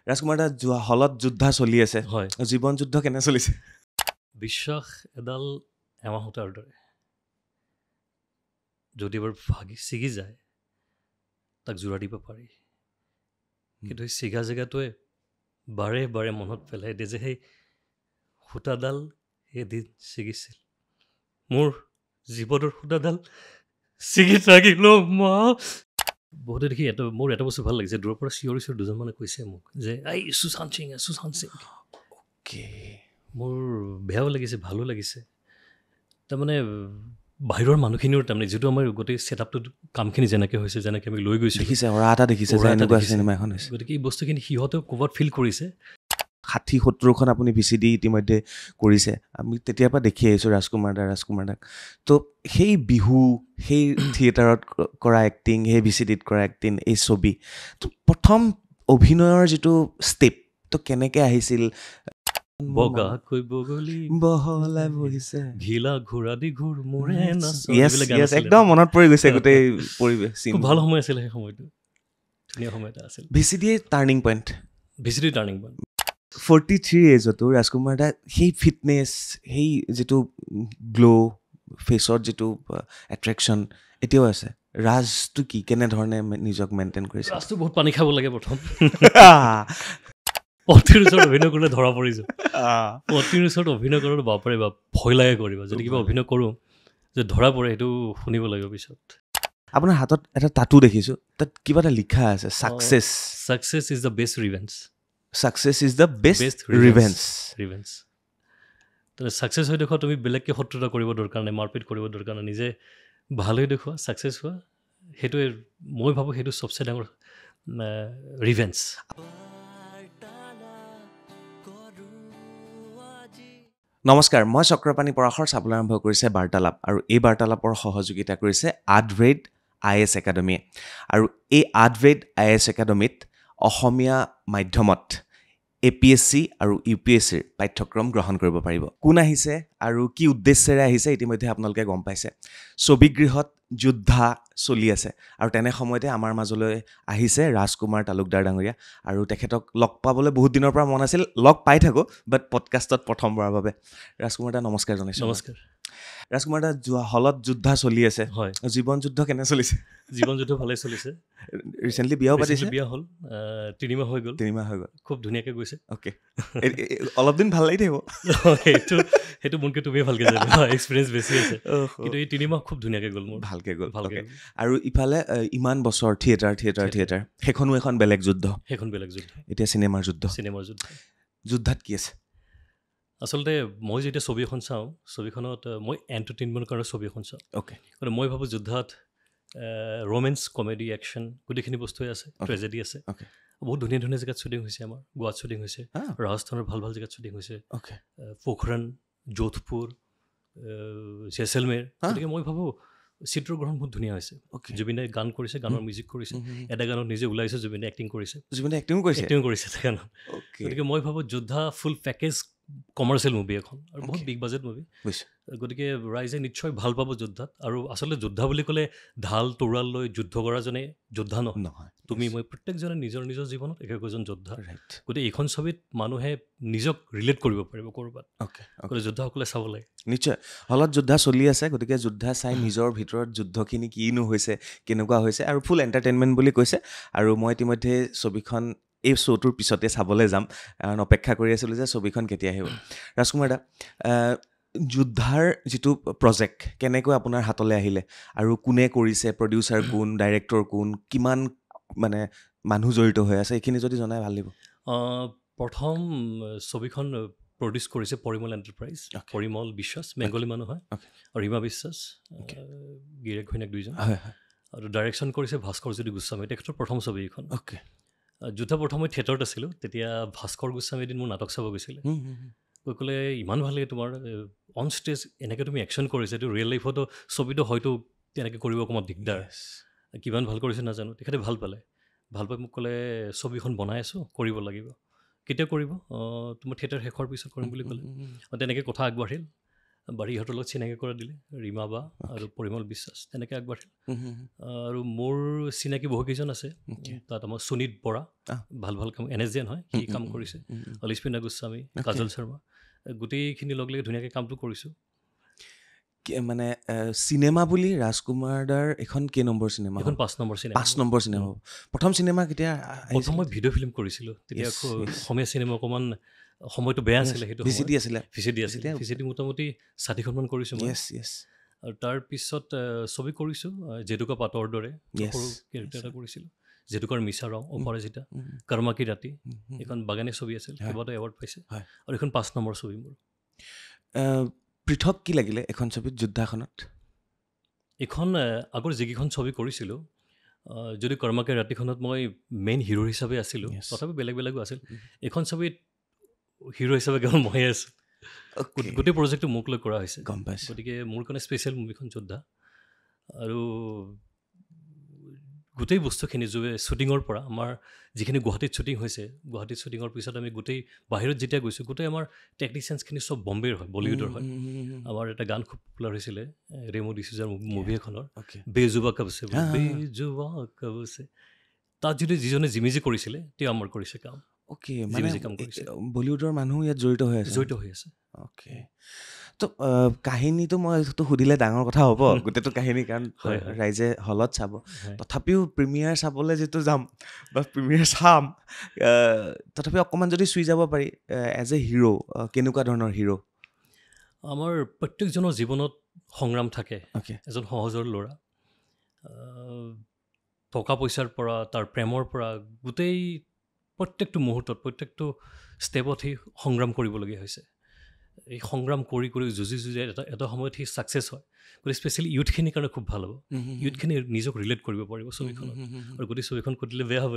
ৰাজকুমাৰ দা হলত যুদ্ধ চলি আছে হয় জীৱন যুদ্ধ কেনে চলিছে বিশ্বাস এডাল এমাহতাৰ দৰে যদি এবাৰ ভাগি ছিগি যায় তাক জোৰা দিব পাৰি কিন্তু সেই ছিগা জেগাটোৱে বাৰে বাৰে মনত পেলাই দিয়ে যে সেই সূতাডাল এদিন ছিগিছিল মোৰ জীৱনৰ সূতাডাল ছিগি থাকিল মা বহুতে দেখি মোৰ এটা বস্তু ভাল লাগিছে দূৰৰ পৰা চিঞৰি চিঞৰি দুজন মানে কৈছে মোক যে এই সুশান্ত সিং মোৰ বেয়াও লাগিছে ভালো লাগিছে তাৰমানে বাহিৰৰ মানুহখিনিও তাৰমানে যিটো আমাৰ গোটেই ছেটআপটো কামখিনি যেনেকৈ হৈছে যেনেকৈ আমি লৈ গৈছোঁ দেখিছে অৰা এটা দেখিছে যে এনেকুৱা চিনেমা এখন হৈছে গতিকে এই বস্তুখিনি সিহঁতেও ক'ৰবাত ফিল কৰিছে 60-70খন আপুনি VCD ইতিমধ্যে কৰিছে আমি তেতিয়াৰ পৰা দেখি আহিছোঁ ৰাজকুমাৰ দাক তো সেই বিহু সেই থিয়েটাৰত কৰা এক্টিং সেই VCDত কৰা এক্টিং এই ছবি তো প্ৰথম অভিনয়ৰ যিটো ষ্টেপ তো কেনেকৈ আহিছিল বগাকৈ বগলী বহলাই বহিছে ঘিলা ঘোঁৰা দি ঘূৰ মোৰে একদম মনত পৰি গৈছে গোটেই পৰিৱেশ খুব ভাল সময় আছিলে সেই সময়টো ধুনীয়া সময় এটা আছিল VCD turning point VCD turning point 43 এজতো ৰাজকুমাৰ দা সেই ফিটনেছ সেই যিটো গ্ল' ফেচত যিটো এট্ৰেকশ্যন এতিয়াও আছে ৰাজটো কি কেনেধৰণে নিজক মেইনটেইন কৰিছে ৰাজটো বহুত পানী খাব লাগে প্ৰথম 30 ওচৰত অভিনয় কৰিলে ধৰা পৰিছোঁ 30 ওচৰত অভিনয় কৰোঁ বাপৰে বাপ ভয় লাগে কৰিব যদি কিবা অভিনয় কৰোঁ যে ধৰা পৰে সেইটো শুনিব লাগিব পিছত আপোনাৰ হাতত এটা টাটু দেখিছোঁ তাত কিবা এটা লিখা আছে success is the best revenge Success is the best revenge. তাহলে ছাকচেছ হৈ দেখুৱা তুমি বেলেগকৈ শত্ৰুতা কৰিব দৰকাৰ নাই মাৰপিট কৰিব দৰকাৰ নাই নিজে ভাল হৈ দেখুৱা ছাকচেছ হোৱা সেইটোৱে মই ভাবোঁ সেইটো চবচে ডাঙৰ ৰিভেঞ্জ নমস্কাৰ মই চক্ৰপাণী পৰাশৰ চাবলৈ আৰম্ভ কৰিছে বাৰ্তালাপ আৰু এই বাৰ্তালাপৰ সহযোগিতা কৰিছে আডভেইট IAS একাডেমীয়ে আৰু এই আডভেইট IAS একাডেমীত অসমীয়া মাধ্যমত APSC আৰু UPSCৰ পাঠ্যক্ৰম গ্ৰহণ কৰিব পাৰিব কোন আহিছে আৰু কি উদ্দেশ্যেৰে আহিছে ইতিমধ্যে আপোনালোকে গম পাইছে ছবিগৃহত যুদ্ধা চলি আছে আৰু তেনে সময়তে আমাৰ মাজলৈ আহিছে ৰাজকুমাৰ তালুকদাৰ ডাঙৰীয়া আৰু তেখেতক লগ পাবলৈ বহুত দিনৰ পৰা মন আছিল লগ পাই থাকোঁ বাট পডকাষ্টত প্ৰথমবাৰৰ বাবে ৰাজকুমাৰ দা নমস্কাৰ জনাইছোঁ নমস্কাৰ ৰাজকুমাৰ দা হলত যুদ্ধ চলি আছে হয় জীৱন যুদ্ধ কেনে চলিছে জীৱন যুদ্ধ ভালেই চলিছে ৰিচেণ্টলি বিয়াও পাতিছে বিয়া হ'ল 3 মাহ হৈ গ'ল খুব ধুনীয়াকৈ গৈছে অ'কে অলপ দিন ভাল লাগি থাকিব সেইটো মোতকৈ তুমি ভালকৈ জানা এক্সপিৰিয়েঞ্চ বেছি আছে কিন্তু এই 3 মাহ খুব ধুনীয়াকৈ গ'ল মোৰ ভালকৈ গ'ল আৰু ইফালে ইমান বছৰ থিয়েটাৰ সেইখনো এখন বেলেগ যুদ্ধ এতিয়া চিনেমাৰ যুদ্ধত কি আছে আচলতে মই যেতিয়া ছবি এখন চাওঁ ছবিখনত মই এণ্টাৰটেইনমেণ্টৰ কাৰণে ছবি এখন চাওঁ অ'কে গতিকে মই ভাবোঁ যুদ্ধত ৰোমেন্স কমেডি একশ্যন গোটেইখিনি বস্তুৱে আছে ট্ৰেজেডি আছে বহুত ধুনীয়া ধুনীয়া জেগাত শ্বুটিং হৈছে আমাৰ গোৱাত শ্বুটিং হৈছে ৰাজস্থানৰ ভাল ভাল জেগাত শ্বুটিং হৈছে পোখৰাণ যোধপুৰ জেচলমেৰ গতিকে মই ভাবোঁ চিত্ৰগ্ৰহণ বহুত ধুনীয়া হৈছে জুবিনে গান কৰিছে গানৰ মিউজিক কৰিছে এটা গানত নিজে ওলাইছে জুবিনে এক্টিং কৰিছে গানত গতিকে মই ভাবোঁ যোদ্ধা ফুল পেকেজ কমাৰ্চিয়েল মুভি এখন আৰু বহুত বিগ বাজেট মুভি গতিকে ৰাইজে নিশ্চয় ভাল পাব যুদ্ধাত আৰু আচলতে যোদ্ধা বুলি ক'লে ঢাল তৰোৱাল লৈ যুদ্ধ কৰাজনে যোদ্ধা নহয় তুমি মই প্ৰত্যেকজনে নিজৰ নিজৰ জীৱনত একোজন যোদ্ধা গতিকে এইখন ছবিত মানুহে নিজক ৰিলেট কৰিব পাৰিব ক'ৰবাত গতিকে যোদ্ধাসকলে চাব লাগে নিশ্চয় হলত যুদ্ধা চলি আছে গতিকে যুদ্ধা চাই নিজৰ ভিতৰত যুদ্ধখিনি কিনো হৈছে কেনেকুৱা হৈছে আৰু ফুল এণ্টাৰটেইনমেণ্ট বুলি কৈছে আৰু মই ইতিমধ্যে ছবিখন এই শ্ব'টোৰ পিছতে চাবলৈ যাম কাৰণ অপেক্ষা কৰি আছিলোঁ যে ছবিখন কেতিয়া আহিব ৰাজকুমাৰ দা যুদ্ধাৰ যিটো প্ৰজেক্ট কেনেকৈ আপোনাৰ হাতলৈ আহিলে আৰু কোনে কৰিছে প্ৰডিউচাৰ কোন ডাইৰেক্টৰ কোন কিমান মানে মানুহ জড়িত হৈ আছে এইখিনি যদি জনাই ভাল লাগিব প্ৰথম ছবিখন প্ৰডিউচ কৰিছে পৰিমল এণ্টাৰপ্ৰাইজ পৰিমল বিশ্বাস বেংগলী মানুহ হয় আৰু ৰীমা বিশ্বাস গিৰেক ঘৈণীয়েক দুইজন আৰু ডাইৰেকশ্যন কৰিছে ভাস্কৰজ্যোতি গোস্বামী তেখেতৰ প্ৰথম ছবি এইখন যুদ্ধ প্ৰথম মই থিয়েটাৰত আছিলোঁ তেতিয়া ভাস্কৰ গোস্বামী এদিন মোৰ নাটক চাব গৈছিলে কৈ ক'লে ইমান ভাল লাগে তোমাৰ অন ষ্টেজ এনেকৈ তুমি একশ্যন কৰিছা এইটো ৰিয়েল লাইফতো ছবিটো হয়তো তেনেকৈ কৰিব অকণমান দিগদাৰ কিমান ভাল কৰিছে নাজানো তেখেতে ভাল পাই মোক ক'লে ছবিখন বনাই আছোঁ কৰিব লাগিব কেতিয়া কৰিব তোমাৰ থিয়েটাৰ শেষৰ পিছত কৰিম বুলি ক'লে তেনেকৈ কথা আগবাঢ়িল বাৰীহঁতৰ লগত চিনাকি কৰা দিলে, ৰীমা বা আৰু পৰিমল বিশ্বাস তেনেকৈ আগবাঢ়িল। আৰু মোৰ চিনাকি বহুকেইজন আছে তাত। আমাৰ সুনীত বৰা ভাল ভাল কাম NSJ হয়, সি কাম কৰিছে, অলিস্পিনা গোস্বামী, কাজল শৰ্মা, গোটেইখিনি লগ লাগি ধুনীয়াকৈ কামটো কৰিছোঁ। মানে চিনেমা বুলি ৰাজকুমাৰ দাৰ এখন কেই নম্বৰ চিনেমা? এখন 5 নম্বৰ চিনেমা। 5 number cinema. প্ৰথম চিনেমা কেতিয়া? প্ৰথম মই ভিডিঅ' ফিল্ম কৰিছিলোঁ তেতিয়া। অসমীয়া চিনেমা অকণমান সময়টো বেয়া আছিলে, সেইটো VCD আছিলে। VCD মোটামুটি 60খনমান কৰিছোঁ মই। আৰু তাৰপিছত ছবি কৰিছোঁ, জেতুকা পাতৰ দৰে সৰু কেৰেক্টাৰ এটা কৰিছিলোঁ, জেতুকাৰ মিছা ৰং, অপৰাজিতা, কৰ্মা কি ৰাতি, এইখন বাগানী ছবি আছিল, কেইবাটাও এৱাৰ্ড পাইছে। আৰু এইখন 5 নম্বৰ ছবি মোৰ। পৃথক কি লাগিলে এখন ছবিত, যোদ্ধাখনত? এইখন আগৰ যিকেইখন ছবি কৰিছিলোঁ, যদি কৰ্মা কি ৰাতিখনত মই মেইন হিৰো হিচাপে আছিলোঁ, তথাপি বেলেগ বেলেগো আছিল। এইখন ছবিত হিৰো হিচাপে কেৱল ময়ে আছোঁ। গোটেই প্ৰজেক্টটো মোক লৈ কৰা হৈছে, গতিকে মোৰ কাৰণে স্পেচিয়েল মুভিখন যোদ্ধা। আৰু গোটেই বস্তুখিনি শ্বুটিঙৰ পৰা, আমাৰ যিখিনি গুৱাহাটীত শ্বুটিং হৈছে, গুৱাহাটীত শ্বুটিঙৰ পিছত আমি গোটেই বাহিৰত যেতিয়া গৈছোঁ, গোটেই আমাৰ টেকনিচিয়ানছখিনি চব বম্বেৰ হয়, বলিউডৰ হয়। আমাৰ এটা গান খুব পপুলাৰ হৈছিলে ৰেমু ডিচুজাৰ মুভি এখনৰ, বেজুবা কবছে, বেজুবা কবছে, তাত যদি যিজনে জিমিজি কৰিছিলে তেওঁ আমাৰ কৰিছে কাম। বলিউডৰ মানুহ ইয়াত জড়িত হৈ আছে। তো কাহিনীটো মই সুধিলে ডাঙৰ কথা হ'ব, গোটেইটো কাহিনী, কাৰণ ৰাইজে হলত চাব। তথাপিও প্ৰিমিয়াৰ চাবলৈ যিটো যাম বা প্ৰিমিয়াৰ চাম, তথাপিও অকণমান যদি চুই যাব পাৰি, এজ এ হিৰো কেনেকুৱা ধৰণৰ হিৰো? আমাৰ প্ৰত্যেকজনৰ জীৱনত সংগ্ৰাম থাকে। এজন সহজৰ ল'ৰা, টকা পইচাৰ পৰা, তাৰ প্ৰেমৰ পৰা, গোটেই প্ৰত্যেকটো মুহূৰ্তত, প্ৰত্যেকটো ষ্টেপত সি সংগ্ৰাম কৰিবলগীয়া হৈছে। এই সংগ্ৰাম কৰি কৰি যুঁজি এটা সময়ত সি ছাকচেছ হয়। গতিকে স্পেচিয়েলি ইউথখিনিৰ কাৰণে খুব ভাল হ'ব, ইউথখিনি নিজক ৰিলেট কৰিব পাৰিব ছবিখনত। আৰু গোটেই ছবিখন সুধিলে বেয়া হ'ব,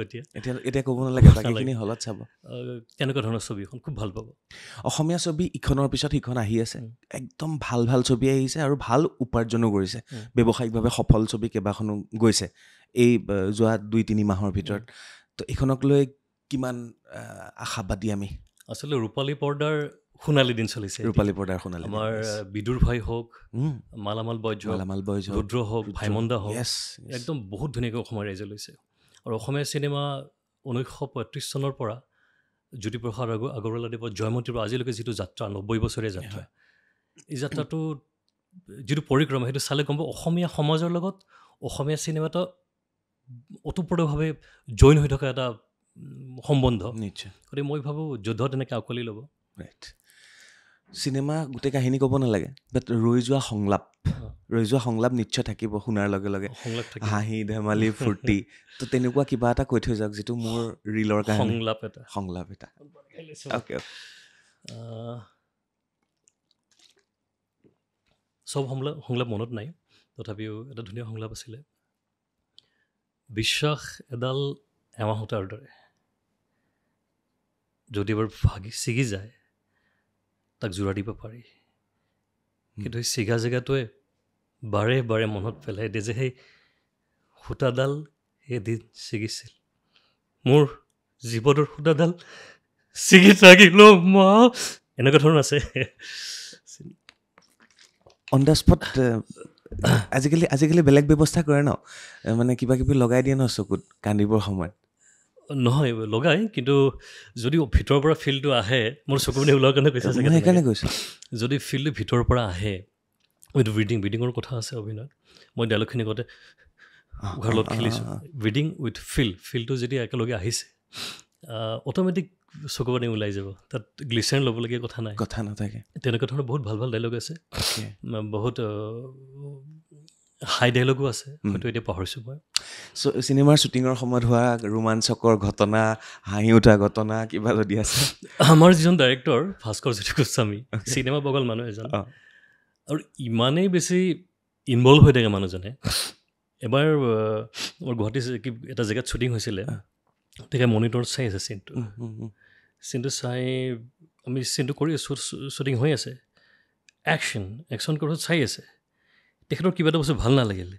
এতিয়া ক'ব নালাগে, বাকীখিনি হলত চাব। তেনেকুৱা ধৰণৰ ছবিখন খুব ভাল পাব। অসমীয়া ছবি ইখনৰ পিছত সিখন আহি আছে, একদম ভাল ভাল ছবি আহিছে আৰু ভাল উপাৰ্জনো কৰিছে, ব্যৱসায়িকভাৱে সফল ছবি কেইবাখনো গৈছে এই যোৱা 2-3 মাহৰ ভিতৰত। তো এইখনক লৈ কিমান আশাবাদী আমি? আচলতে ৰূপালী পৰ্দাৰ সোণালী দিন চলিছে। আমাৰ বিদুৰ ভাই হওক, মালামাল বৈজ, ৰুদ্ৰ হওক, ভাইমন্দা হওক, একদম বহুত ধুনীয়াকৈ অসমৰ ৰাইজে লৈছে। আৰু অসমীয়া চিনেমা 1935 চনৰ পৰা জ্যোতিপ্ৰসাদ আগৰৱালাদেৱৰ জয়মতীৰ পৰা আজিলৈকে যিটো যাত্ৰা, 90 বছৰীয়া যাত্ৰা, এই যাত্ৰাটো যিটো পৰিক্ৰমা, সেইটো চালে গম পাব অসমীয়া সমাজৰ লগত অসমীয়া চিনেমা এটা ওতঃপ্ৰোতভাৱে জইন হৈ থকা এটা সম্বন্ধ। গতিকে মই ভাবোঁ যুদ্ধ তেনেকৈ আঁকোৱালি ল'ব। চিনেমা গোটেই কাহিনী ক'ব নালাগে, বাট ৰৈ যোৱা সংলাপ নিশ্চয় থাকিব শুনাৰ লগে লগে, হাঁহি ধেমালি ফূৰ্তি। তো তেনেকুৱা কিবা এটা কৈ থৈ যাওক যিটো মোৰ ৰিলৰ কাহিনী। সংলাপ এটা চব সংলাপ মনত নাই, তথাপিও এটা ধুনীয়া সংলাপ আছিলে। বিশ্বাস এডাল এমাহ সূতাৰ দৰে, যদি এবাৰ ছিগি যায় তাক জোৰা দিব পাৰি, কিন্তু সেই ছিগা জেগাটোৱে বাৰে বাৰে মনত পেলাই দিয়ে যে সেই সূতাডাল এদিন ছিগিছিল, মোৰ জীৱনৰ সূতাডাল ছিগি থাকিল মা। এনেকুৱা ধৰণৰ আছে। অন দ্য স্পট আজিকালি বেলেগ ব্যৱস্থা কৰে ন, মানে কিবা কিবি লগাই দিয়ে ন চকুত কান্দিবৰ সময়ত? নহয় লগাই, কিন্তু যদি ভিতৰৰ পৰা ফিলটো আহে, মোৰ চকু পানী ওলোৱাৰ কাৰণে কৈছে, সেইকাৰণে কৈছোঁ, যদি ফিলটো ভিতৰৰ পৰা আহে, এইটো ব্ৰিডিঙৰ কথা আছে অভিনয়ত। মই ডাইলগখিনি কওঁতে উঘাৰ লগত খেলিছোঁ, ব্ৰিডিং উইথ ফিলটো যদি একেলগে আহিছে, অট'মেটিক চকু পানী ওলাই যাব, তাত গ্লিচাৰিন ল'বলগীয়া কথা নাথাকে। তেনেকুৱা ধৰণৰ বহুত ভাল ভাল ডাইলগ আছে, বহুত হাই ডাইলগো আছে, হয়তো এতিয়া পাহৰিছোঁ মই। চিনেমাৰ শ্বুটিঙৰ সময়ত হোৱা ৰোমাঞ্চকৰ ঘটনা, হাঁহি উঠা ঘটনা কিবা যদি আছে? আমাৰ যিজন ডাইৰেক্টৰ ভাস্কৰ জ্যোতি গোস্বামী, চিনেমা বগল মানুহ এজন, আৰু ইমানেই বেছি ইনভলভ হৈ থাকে মানুহজনে। এবাৰ মোৰ গুৱাহাটী এটা জেগাত শ্বুটিং হৈছিলে, তেখেতে মনিটৰত চাই আছে চিনটো চাই, আমি চিনটো কৰি আছোঁ, শ্বুটিং হৈ আছে, একশ্যন কৰোঁ চাই আছে। তেখেতৰ কিবা এটা বস্তু ভাল নালাগিলে,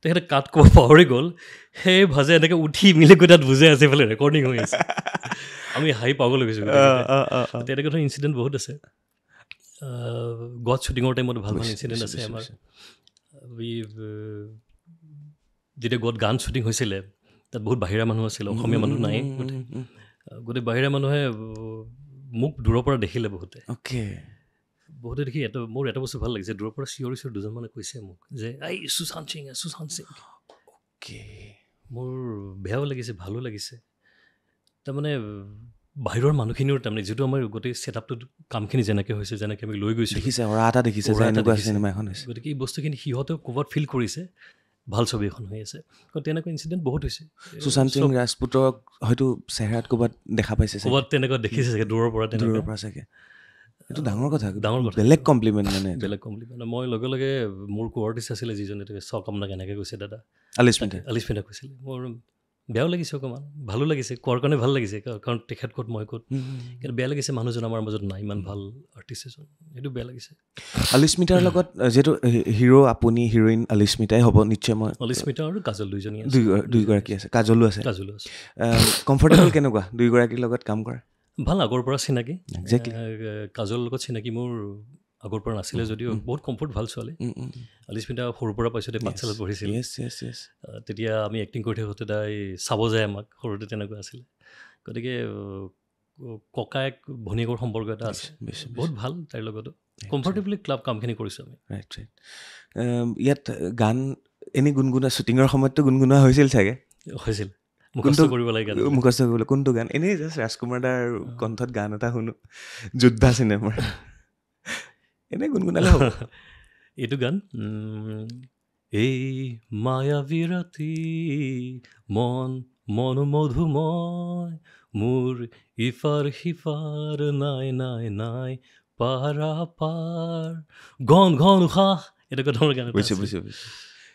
তেখেতে কাট ক'ব পাহৰি গ'ল, সেই ভাজে এনেকৈ উঠি মিলি গৈ তাত বুজাই আছে, বোলে ৰেকৰ্ডিং হৈ আছে। আমি হাঁহি পাগল হৈ গৈছোঁ। তেনেকুৱা ধৰণৰ ইনচিডেণ্ট বহুত আছে। গোৱাত শ্বুটিঙৰ টাইমত ভাল ভাল ইনচিডেণ্ট আছে আমাৰ যেতিয়া গোৱাত গান শ্বুটিং হৈছিলে তাত বহুত বাহিৰা মানুহ আছিলে অসমীয়া মানুহ নাই গোটেই বাহিৰা মানুহে মোক দূৰৰ পৰা দেখিলে বহুতে দেখি মোৰ এটা বস্তু ভাল লাগিছে দূৰৰ পৰা চিঞৰি দুজন মানে কৈছে মোক যে এই সুশান্ত সিং মোৰ বেয়াও লাগিছে ভালো লাগিছে তাৰমানে বাহিৰৰ মানুহখিনিৰ তাৰমানে যিটো আমাৰ গোটেই ছেটআপটোত কামখিনি যেনেকৈ হৈছে যেনেকৈ আমি লৈ গৈছোঁ গতিকে এই বস্তুখিনি সিহঁতেও ক'ৰবাত ফিল কৰিছে ভাল ছবি এখন হৈ আছে তেনেকুৱা ইনচিডেণ্ট বহুত হৈছে সুশান্ত সিং ৰাজপুতক হয়তো চেহেৰাত ক'ৰবাত দেখা পাইছে ক'ৰবাত তেনেকুৱা দেখিছে চাগে দূৰৰ পৰা চাগে এইটো ডাঙৰ কথা বেলেগ কমপ্লিমেণ্ট মই লগে লগে মোৰ কো আৰ্টিষ্ট আছিলে যিজনে চাওক আপোনাক এনেকৈ কৈছে দাদা আলিস্মিতা কৈছিলে মোৰ বেয়াও লাগিছে অকণমান ভালো লাগিছে কোৱাৰ কাৰণে ভাল লাগিছে কাৰণ তেখেত ক'ত মই ক'ত কিন্তু বেয়া লাগিছে মানুহজন আমাৰ মাজত নাই ইমান ভাল আৰ্টিষ্ট এজন সেইটো বেয়া লাগিছে আলিস্মিতাৰ লগত যিহেতু হিৰো আপুনি হিৰইন আলিস্মিতাই হ'ব নিশ্চয় মই আলিস্মিতা আৰু কাজল দুইগৰাকী আছে কাজলো আছে কমফৰ্টেবল কেনেকুৱা দুইগৰাকীৰ লগত কাম কৰা ভাল আগৰ পৰা চিনাকি কাজলৰ লগত চিনাকি মোৰ আগৰ পৰা নাছিলে যদিও বহুত কমফৰ্ট ভাল ছোৱালী আলিস্মিতা সৰুৰ পৰা পাইছোঁ পাঠশালাত পঢ়িছিল তেতিয়া আমি এক্টিং কৰি থাকোঁতে তাই চাব যায় আমাক সৰুতে তেনেকুৱা আছিলে গতিকে ককায়েক ভনীয়েকৰ সম্পৰ্ক এটা আছে বহুত ভাল তাইৰ লগতো কমফৰ্টেবলি কামখিনি কৰিছোঁ আমি ইয়াত গান এনেই গুণগুণা শ্বুটিঙৰ সময়ততো গুণগুণোৱা হৈছিল চাগে হৈছিল মুখস্থ কৰিব লাগে কোনটো গান এনেই জাষ্ট ৰাজকুমাৰ দাৰ কণ্ঠত গান এটা শুনো যোদ্ধা চিনেমাৰ এনেই গুণগুণালে হ'ব এইটো গান এই মায়াবী ৰাতি মন মধুময় মোৰ ইফাৰ সিফাৰ নাই নাই নাই পাৰা পাৰ ঘন উশাহ এনেকুৱা ধৰণৰ গান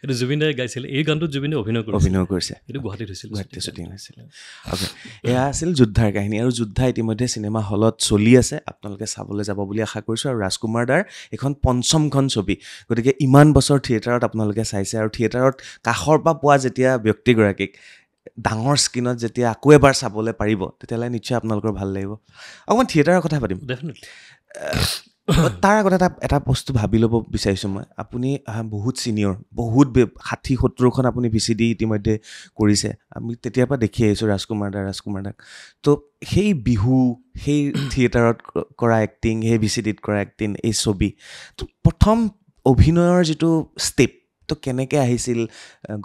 এইটো জুবিন দাই গাইছিল এই গানটোত জুবিনে অভিনয় কৰিছে এইটো গুৱাহাটীত হৈছিল শ্বুটিং হৈছিল এয়া আছিল যোদ্ধাৰ কাহিনী আৰু যোদ্ধা ইতিমধ্যে চিনেমা হলত চলি আছে আপোনালোকে চাবলৈ যাব বুলি আশা কৰিছোঁ আৰু ৰাজকুমাৰ দাৰ এইখন পঞ্চমখন ছবি গতিকে ইমান বছৰ থিয়েটাৰত আপোনালোকে চাইছে আৰু থিয়েটাৰত কাষৰ পৰা পোৱা যেতিয়া ব্যক্তিগৰাকীক ডাঙৰ স্ক্ৰীণত যেতিয়া আকৌ এবাৰ চাবলৈ পাৰিব তেতিয়াহ'লে নিশ্চয় আপোনালোকৰ ভাল লাগিব অকণমান থিয়েটাৰৰ কথা পাতিম ডেফিনেটলি তাৰ আগত এটা বস্তু ভাবি ল'ব বিচাৰিছোঁ মই আপুনি বহুত ছিনিয়ৰ বহুত 60-70খন আপুনি VCD ইতিমধ্যে কৰিছে আমি তেতিয়াৰ পৰা দেখি আহিছোঁ ৰাজকুমাৰ দাক তো সেই বিহু সেই থিয়েটাৰত কৰা এক্টিং সেই VCDত কৰা এক্টিং এই ছবি তো প্ৰথম অভিনয়ৰ যিটো ষ্টেপ তো কেনেকৈ আহিছিল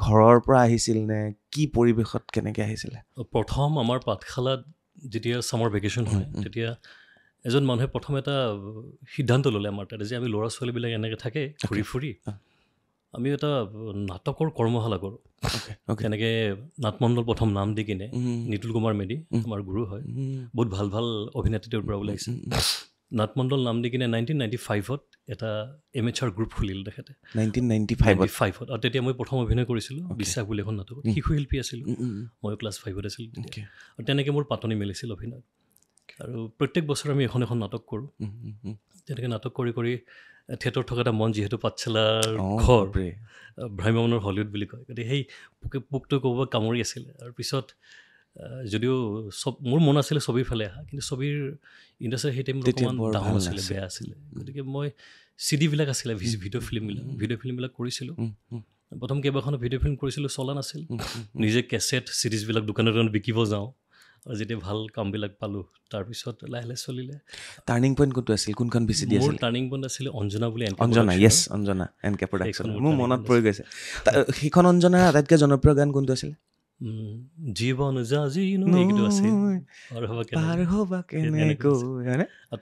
ঘৰৰ পৰা আহিছিল নে কি পৰিৱেশত কেনেকৈ আহিছিলে প্ৰথম আমাৰ পাঠশালাত যেতিয়া ছামাৰ ভেকেশ্যন হয় তেতিয়া এজন মানুহে প্ৰথম এটা সিদ্ধান্ত ল'লে আমাৰ তাতে যে আমি ল'ৰা ছোৱালীবিলাক এনেকৈ থাকে ঘূৰি ফুৰি আমি এটা নাটকৰ কৰ্মশালা কৰোঁ তেনেকৈ নাটমণ্ডল প্ৰথম নাম দি কিনে নিতুল কুমাৰ মেধি আমাৰ গুৰু হয় বহুত ভাল ভাল অভিনেত্ৰী তেওঁৰ পৰা ওলাইছে নাটমণ্ডল নাম দি কিনে 1995ত এটা এমেচাৰ গ্ৰুপ খুলিল তেখেতে 1995ত আৰু তেতিয়া মই প্ৰথম অভিনয় কৰিছিলোঁ বিশ্বাস বুলি এখন নাটকত শিশু শিল্পী আছিলোঁ মই ক্লাছ 5ত আছিলোঁ আৰু তেনেকৈ মোৰ পাতনি মেলিছিল অভিনয় আৰু প্ৰত্যেক বছৰ আমি এখন নাটক কৰোঁ তেনেকৈ নাটক কৰি থিয়েটাৰত থকা এটা মন যিহেতু পাঠশালাৰ ঘৰ ভ্ৰাম্যমানৰ হলিউড বুলি কয় গতিকে সেই পোকটো ক'ৰবাত কামুৰি আছিলে আৰু পিছত যদিও মোৰ মন আছিলে ছবিৰ ফালে অহা কিন্তু ছবিৰ ইণ্ডাষ্ট্ৰি সেই টাইমত অকণমান ডাঙৰ আছিলে বেয়া আছিলে গতিকে মই চিডিবিলাক আছিলে ভিডিঅ' ফিল্মবিলাক কৰিছিলোঁ প্ৰথম কেইবাখনো ভিডিঅ' ফিল্ম কৰিছিলোঁ চলা নাছিল নিজে কেছেট চিৰিজবিলাক দোকানত বিকিব যাওঁ আৰু যেতিয়া ভাল কামবিলাক পালোঁ তাৰপিছত লাহে লাহে চলিলে টাৰ্ণিং পইণ্ট কোনটো আছিল কোনখন VCD আছিল মোৰ টাৰ্ণিং পইণ্ট আছিলে অঞ্জনা বুলি অঞ্জনা এনকে প্ৰডাকশ্যন মোৰ মনত পৰি গৈছে সেইখন অঞ্জনাৰ আটাইতকৈ জনপ্ৰিয় গান কোনটো আছিলে জীৱন এইটো আছিল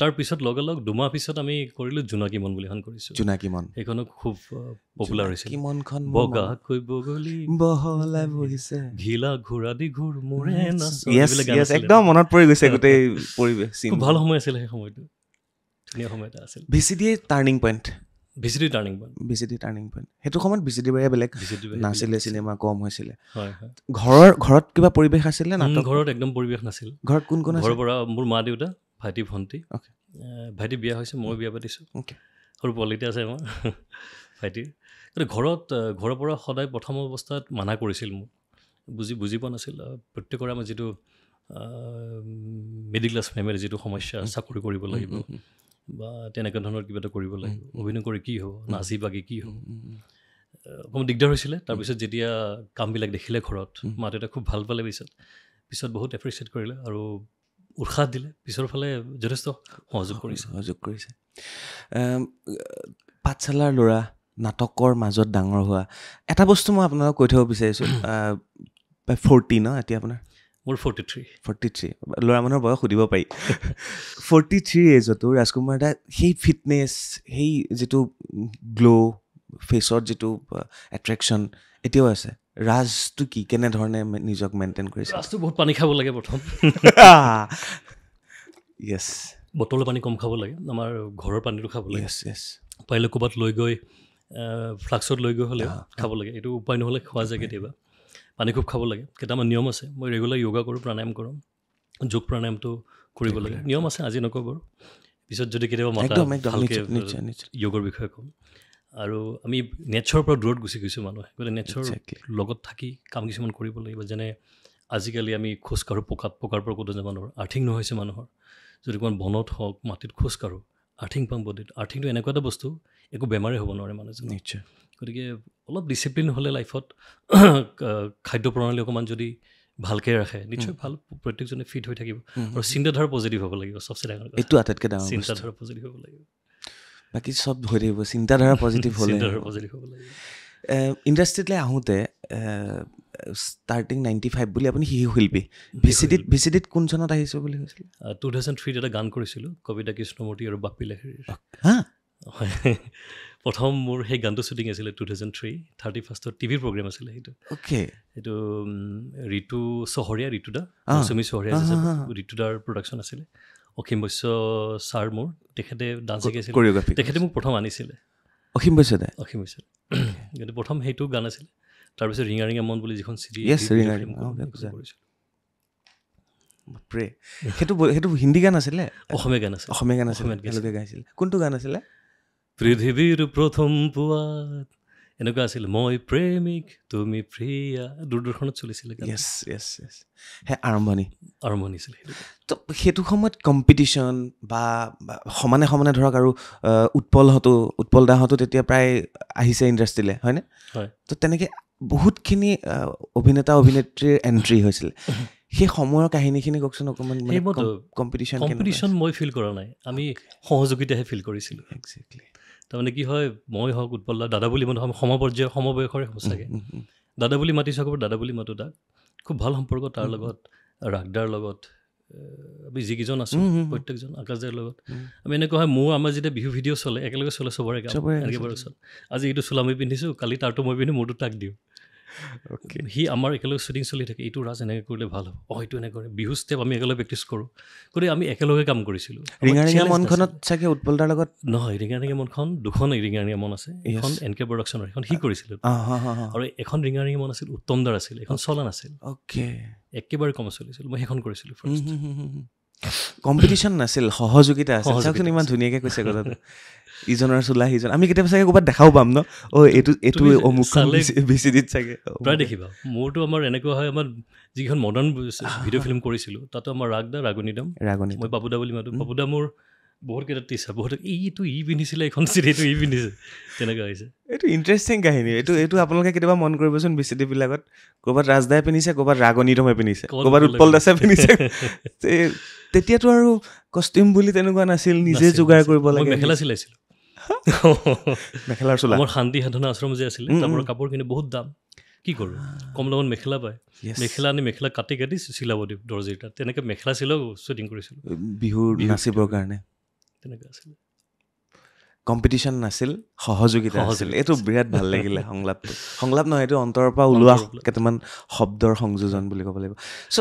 তাৰপিছত লগালগ দুমাহ পিছত আমি কৰিলোঁ জোনাকী মন বুলি এখন কৰিছোঁ সেইখনো খুব পপুলাৰ হৈছিল বগাকৈ বগলী বহলাই বহিছে ঘিলা ঘোঁৰা দি ঘূৰ মোৰে একদম মনত পৰি গৈছে গোটেই পৰিৱেশ খুব ভাল সময় আছিলে সেই সময়টো ধুনীয়া সময় এটা আছিল VCD turning point VCD turning point সেইটো সময়ত VCD বাৰে বেলেগ নাছিলে চিনেমা কম হৈছিলে হয় ঘৰত কিবা পৰিৱেশ আছিলে না ঘৰত একদম পৰিৱেশ নাছিল ঘৰত কোন ঘৰৰ পৰা মোৰ মা দেউতা ভাইটি ভণ্টি ভাইটি বিয়া হৈছে মই বিয়া পাতিছোঁ সৰু পোৱালিতে আছে আমাৰ ভাইটিৰ কিন্তু ঘৰৰ পৰা সদায় প্ৰথম অৱস্থাত মানা কৰিছিল মোক বুজি পোৱা নাছিল প্ৰত্যেকৰে আমাৰ যিটো মিডিল ক্লাছ ফেমিলিৰ যিটো সমস্যা চাকৰি কৰিব লাগিব বা তেনেকুৱা ধৰণৰ কিবা এটা কৰিব লাগিব অভিনয় কৰি কি হ'ব নাচি বাগি কি হ'ব অকণমান দিগদাৰ হৈছিলে তাৰপিছত যেতিয়া কামবিলাক দেখিলে ঘৰত মা দেউতাই খুব ভাল পালে পিছত বহুত এপ্ৰিচিয়েট কৰিলে আৰু উৎসাহ দিলে পিছৰ ফালে যথেষ্ট সহযোগ কৰিছে পাঠশালাৰ ল'ৰা নাটকৰ মাজত ডাঙৰ হোৱা এটা বস্তু মই আপোনালোকক কৈ থ'ব বিচাৰিছোঁ 40 ন এতিয়া আপোনাৰ মোৰ 43 ল'ৰা মানুহৰ বয়স সুধিব পাৰি 43 এজতো ৰাজকুমাৰ দা সেই ফিটনেছ সেই যিটো গ্ল' ফেচত যিটো এট্ৰেকশ্যন এতিয়াও আছে ৰাজটো কি কেনেধৰণে নিজক মেইনটেইন কৰিছে ৰাজটো বহুত পানী খাব লাগে প্ৰথম য়েছ বটলৰ পানী কম খাব লাগে আমাৰ ঘৰৰ পানীটো খাব লাগে য়েছ পাৰিলে ক'ৰবাত লৈ গৈ ফ্লাক্সত লৈ গৈ হ'লে খাব লাগে এইটো উপায় নহ'লে খোৱা যায় কেতিয়াবা পানী খুব খাব লাগে কেইটামান নিয়ম আছে মই ৰেগুলাৰ য়োগা কৰোঁ প্ৰাণায়াম কৰোঁ যোগ প্ৰাণায়ামটো কৰিব লাগে নিয়ম আছে আজি নকওঁ বাৰু পিছত যদি কেতিয়াবা মাতা ভালকৈ য়োগৰ বিষয়ে ক'ম আৰু আমি নেচাৰৰ পৰা দূৰত গুচি গৈছোঁ মানুহে গতিকে নেচাৰৰ লগত থাকি কাম কিছুমান কৰিব লাগিব যেনে আজিকালি আমি খোজকাঢ়োঁ পকাৰ পৰা ক'তো যে মানুহৰ আৰ্থিং নহৈছে মানুহৰ যদি অকণমান বনত হওক মাটিত খোজকাঢ়োঁ আৰ্থিং পাম বডিত আৰ্থিংটো এনেকুৱা এটা বস্তু একো বেমাৰেই হ'ব নোৱাৰে মানুহজন নিশ্চয় গতিকে অলপ ডিচিপ্লিন হ'লে লাইফত খাদ্য প্ৰণালী অকণমান যদি ভালকৈ ৰাখে নিশ্চয় ভাল প্ৰত্যেকজনে ফিট হৈ থাকিব আৰু চিন্তাধাৰা পজিটিভ হ'ব লাগিব চবচে ডাঙৰ এইটো আটাইতকৈ ডাঙৰ চিন্তাধাৰা পজিটিভ হ'ব লাগিব বাকী চব হৈ থাকিব চিন্তাধাৰা পজিটিভ হ'লে হ'ব লাগিব ইণ্ডাষ্ট্ৰীলৈ আহোঁতে ষ্টাৰ্টিং 95 বুলি আপুনি শিশু শিল্পী ভিচিডিত কোন চনত আহিছোঁ বুলি কৈছিলে 2003 এটা গান কৰিছিলোঁ কবিতা কৃষ্ণমূৰ্তি আৰু বাপ্পী লাহিৰীৰ হয় প্ৰথম মোৰ সেই গানটো শ্বুটিং আছিলে 2003 31st টিভি প্ৰগ্ৰেম আছিলে সেইটো এইটো ঋতু চহৰীয়া ঋতুদা মৌচুমী চহৰীয়া ঋতুদাৰ প্ৰডাকশ্যন আছিলে অসীম বৈশ্য ছাৰ মোৰ তেখেতে ডান্স শিকাইছিলে তেখেতে মোক প্ৰথম আনিছিলে অসীম বৈশ্য কিন্তু প্ৰথম সেইটো গান আছিলে তাৰপিছত ৰিঙা ৰিঙা মন বুলি যিখন চিডি সেইটো হিন্দী গান আছিলে অসমীয়া গান আছিলে গাইছিলে কোনটো গান আছিলে পৃথিৱীৰ প্ৰথম পুৱাত এনেকুৱা আছিল মই প্ৰেমিক তুমি প্ৰিয়া দূৰদৰ্শনত চলিছিলে আৰম্ভণি আছিলে তো সেইটো সময়ত কম্পিটিশ্যন বা সমানে ধৰক আৰু উৎপল দাহঁতো তেতিয়া প্ৰায় আহিছে ইণ্ডাষ্ট্ৰীলৈ হয়নে হয় তো তেনেকৈ বহুতখিনি অভিনেতা অভিনেত্ৰীৰ এণ্ট্ৰি হৈছিল সেই সময়ৰ কাহিনীখিনি কওকচোন অকণমান কম্পিটিশ্যন মই ফিল কৰা নাই আমি সহযোগিতাহে ফিল কৰিছিলোঁ একজেক্টলি তাৰমানে কি হয় মই হওক উৎপল দা দাদা বুলি মানুহ সমপৰ্যায়ৰ সমবয়সৰে সঁচাকৈ দাদা বুলি মাতি চাব দাদা বুলি মাতোঁ তাক খুব ভাল সম্পৰ্ক তাৰ লগত ৰাগদাৰ লগত আমি যিকেইজন আছোঁ প্ৰত্যেকজন আকাশদাৰ লগত আমি এনেকুৱা হয় আমাৰ যেতিয়া বিহু ভিডিঅ' চলে একেলগে চলে চবৰে এনেকৈ বাৰু চল আজি এইটো চোলা মই পিন্ধিছোঁ কালি তাৰটো মই পিন্ধি মোৰটো তাক দিওঁ সি আমাৰ একেলগে শ্বুটিং চলি থাকে এইটো ৰাজ এনেকৈ কৰিলে ভাল হ'ব এইটো এনেকৈ কৰে বিহু ষ্টেপ আমি একেলগে প্ৰেক্টিছ কৰোঁ গতিকে আমি একেলগে কাম কৰিছিলোঁ ৰিঙা ৰিঙা মনখনত চাগে উৎপল দাৰ লগত নহয় ৰিঙা ৰিঙা মনখন দুখন ৰিঙা ৰিঙা মন আছে এখন NK প্ৰডাকশ্যনৰ এখন সি কৰিছিলোঁ আৰু এখন ৰিঙা ৰিঙা মন আছিল উত্তম দাৰ আছিল এখন চলা নাছিল একেবাৰে কম চলিছিল মই সেইখন কৰিছিলোঁ ফাৰ্ষ্ট কম্পিটিশ্যন নাছিল সহযোগিতা আছিল চাওকচোন ইমান ধুনীয়াকৈ কৈছে কথাটো ইজনৰ চোলা সিজন আমি কেতিয়াবা চাগে ক'ৰবাত দেখাও পাম ন এইটো অমুকখন ভিচিডিত চাগে প্ৰায় দেখিবা মোৰতো আমাৰ এনেকুৱা হয় আমাৰ যিখন মডাৰ্ণ ভিডিঅ' ফিল্ম কৰিছিলোঁ তাতো আমাৰ ৰাগনী মই বাবুদা বুলি মাতোঁ বাবুদা মোৰ বহুত কেইটা টিচাৰ বহুত এইটো পিন্ধিছিলে এইখন চিৰিটো পিন্ধিছে তেনেকুৱা হৈছে এইটো ইণ্টাৰেষ্টিং কাহিনী এইটো আপোনালোকে কেতিয়াবা মন কৰিবচোন ভিচিডিবিলাকত ক'ৰবাত ৰাজদাই পিন্ধিছে ক'ৰবাত ৰাগনীতমে পিন্ধিছে ক'ৰবাত উৎপল দাসে পিন্ধিছে তেতিয়াতো আৰু কষ্টিউম বুলি তেনেকুৱা নাছিল নিজে যোগাৰ কৰিব লাগে মেখেলা চিলাইছিলোঁ মেখেলাৰ চোলা মোৰ শান্তি সাধনা আশ্ৰম যে আছিলে তাৰ পৰা কাপোৰ কিনি বহুত দাম কি কৰোঁ কম দামত মেখেলা পায় মেখেলা আনি মেখেলা কাটি চিলাব দিওঁ দৰ্জিৰ তাত তেনেকৈ মেখেলা চিলাও শ্বুটিং কৰিছিলোঁ বিহুৰ নাচিবৰ কাৰণে তেনেকৈ আছিলে কম্পিটিশ্যন নাছিল সহযোগিতা আছিল এইটো বিৰাট ভাল লাগিলে সংলাপ নহয় এইটো অন্তৰৰ পৰা ওলোৱা কেইটামান শব্দৰ সংযোজন বুলি ক'ব লাগিব চ'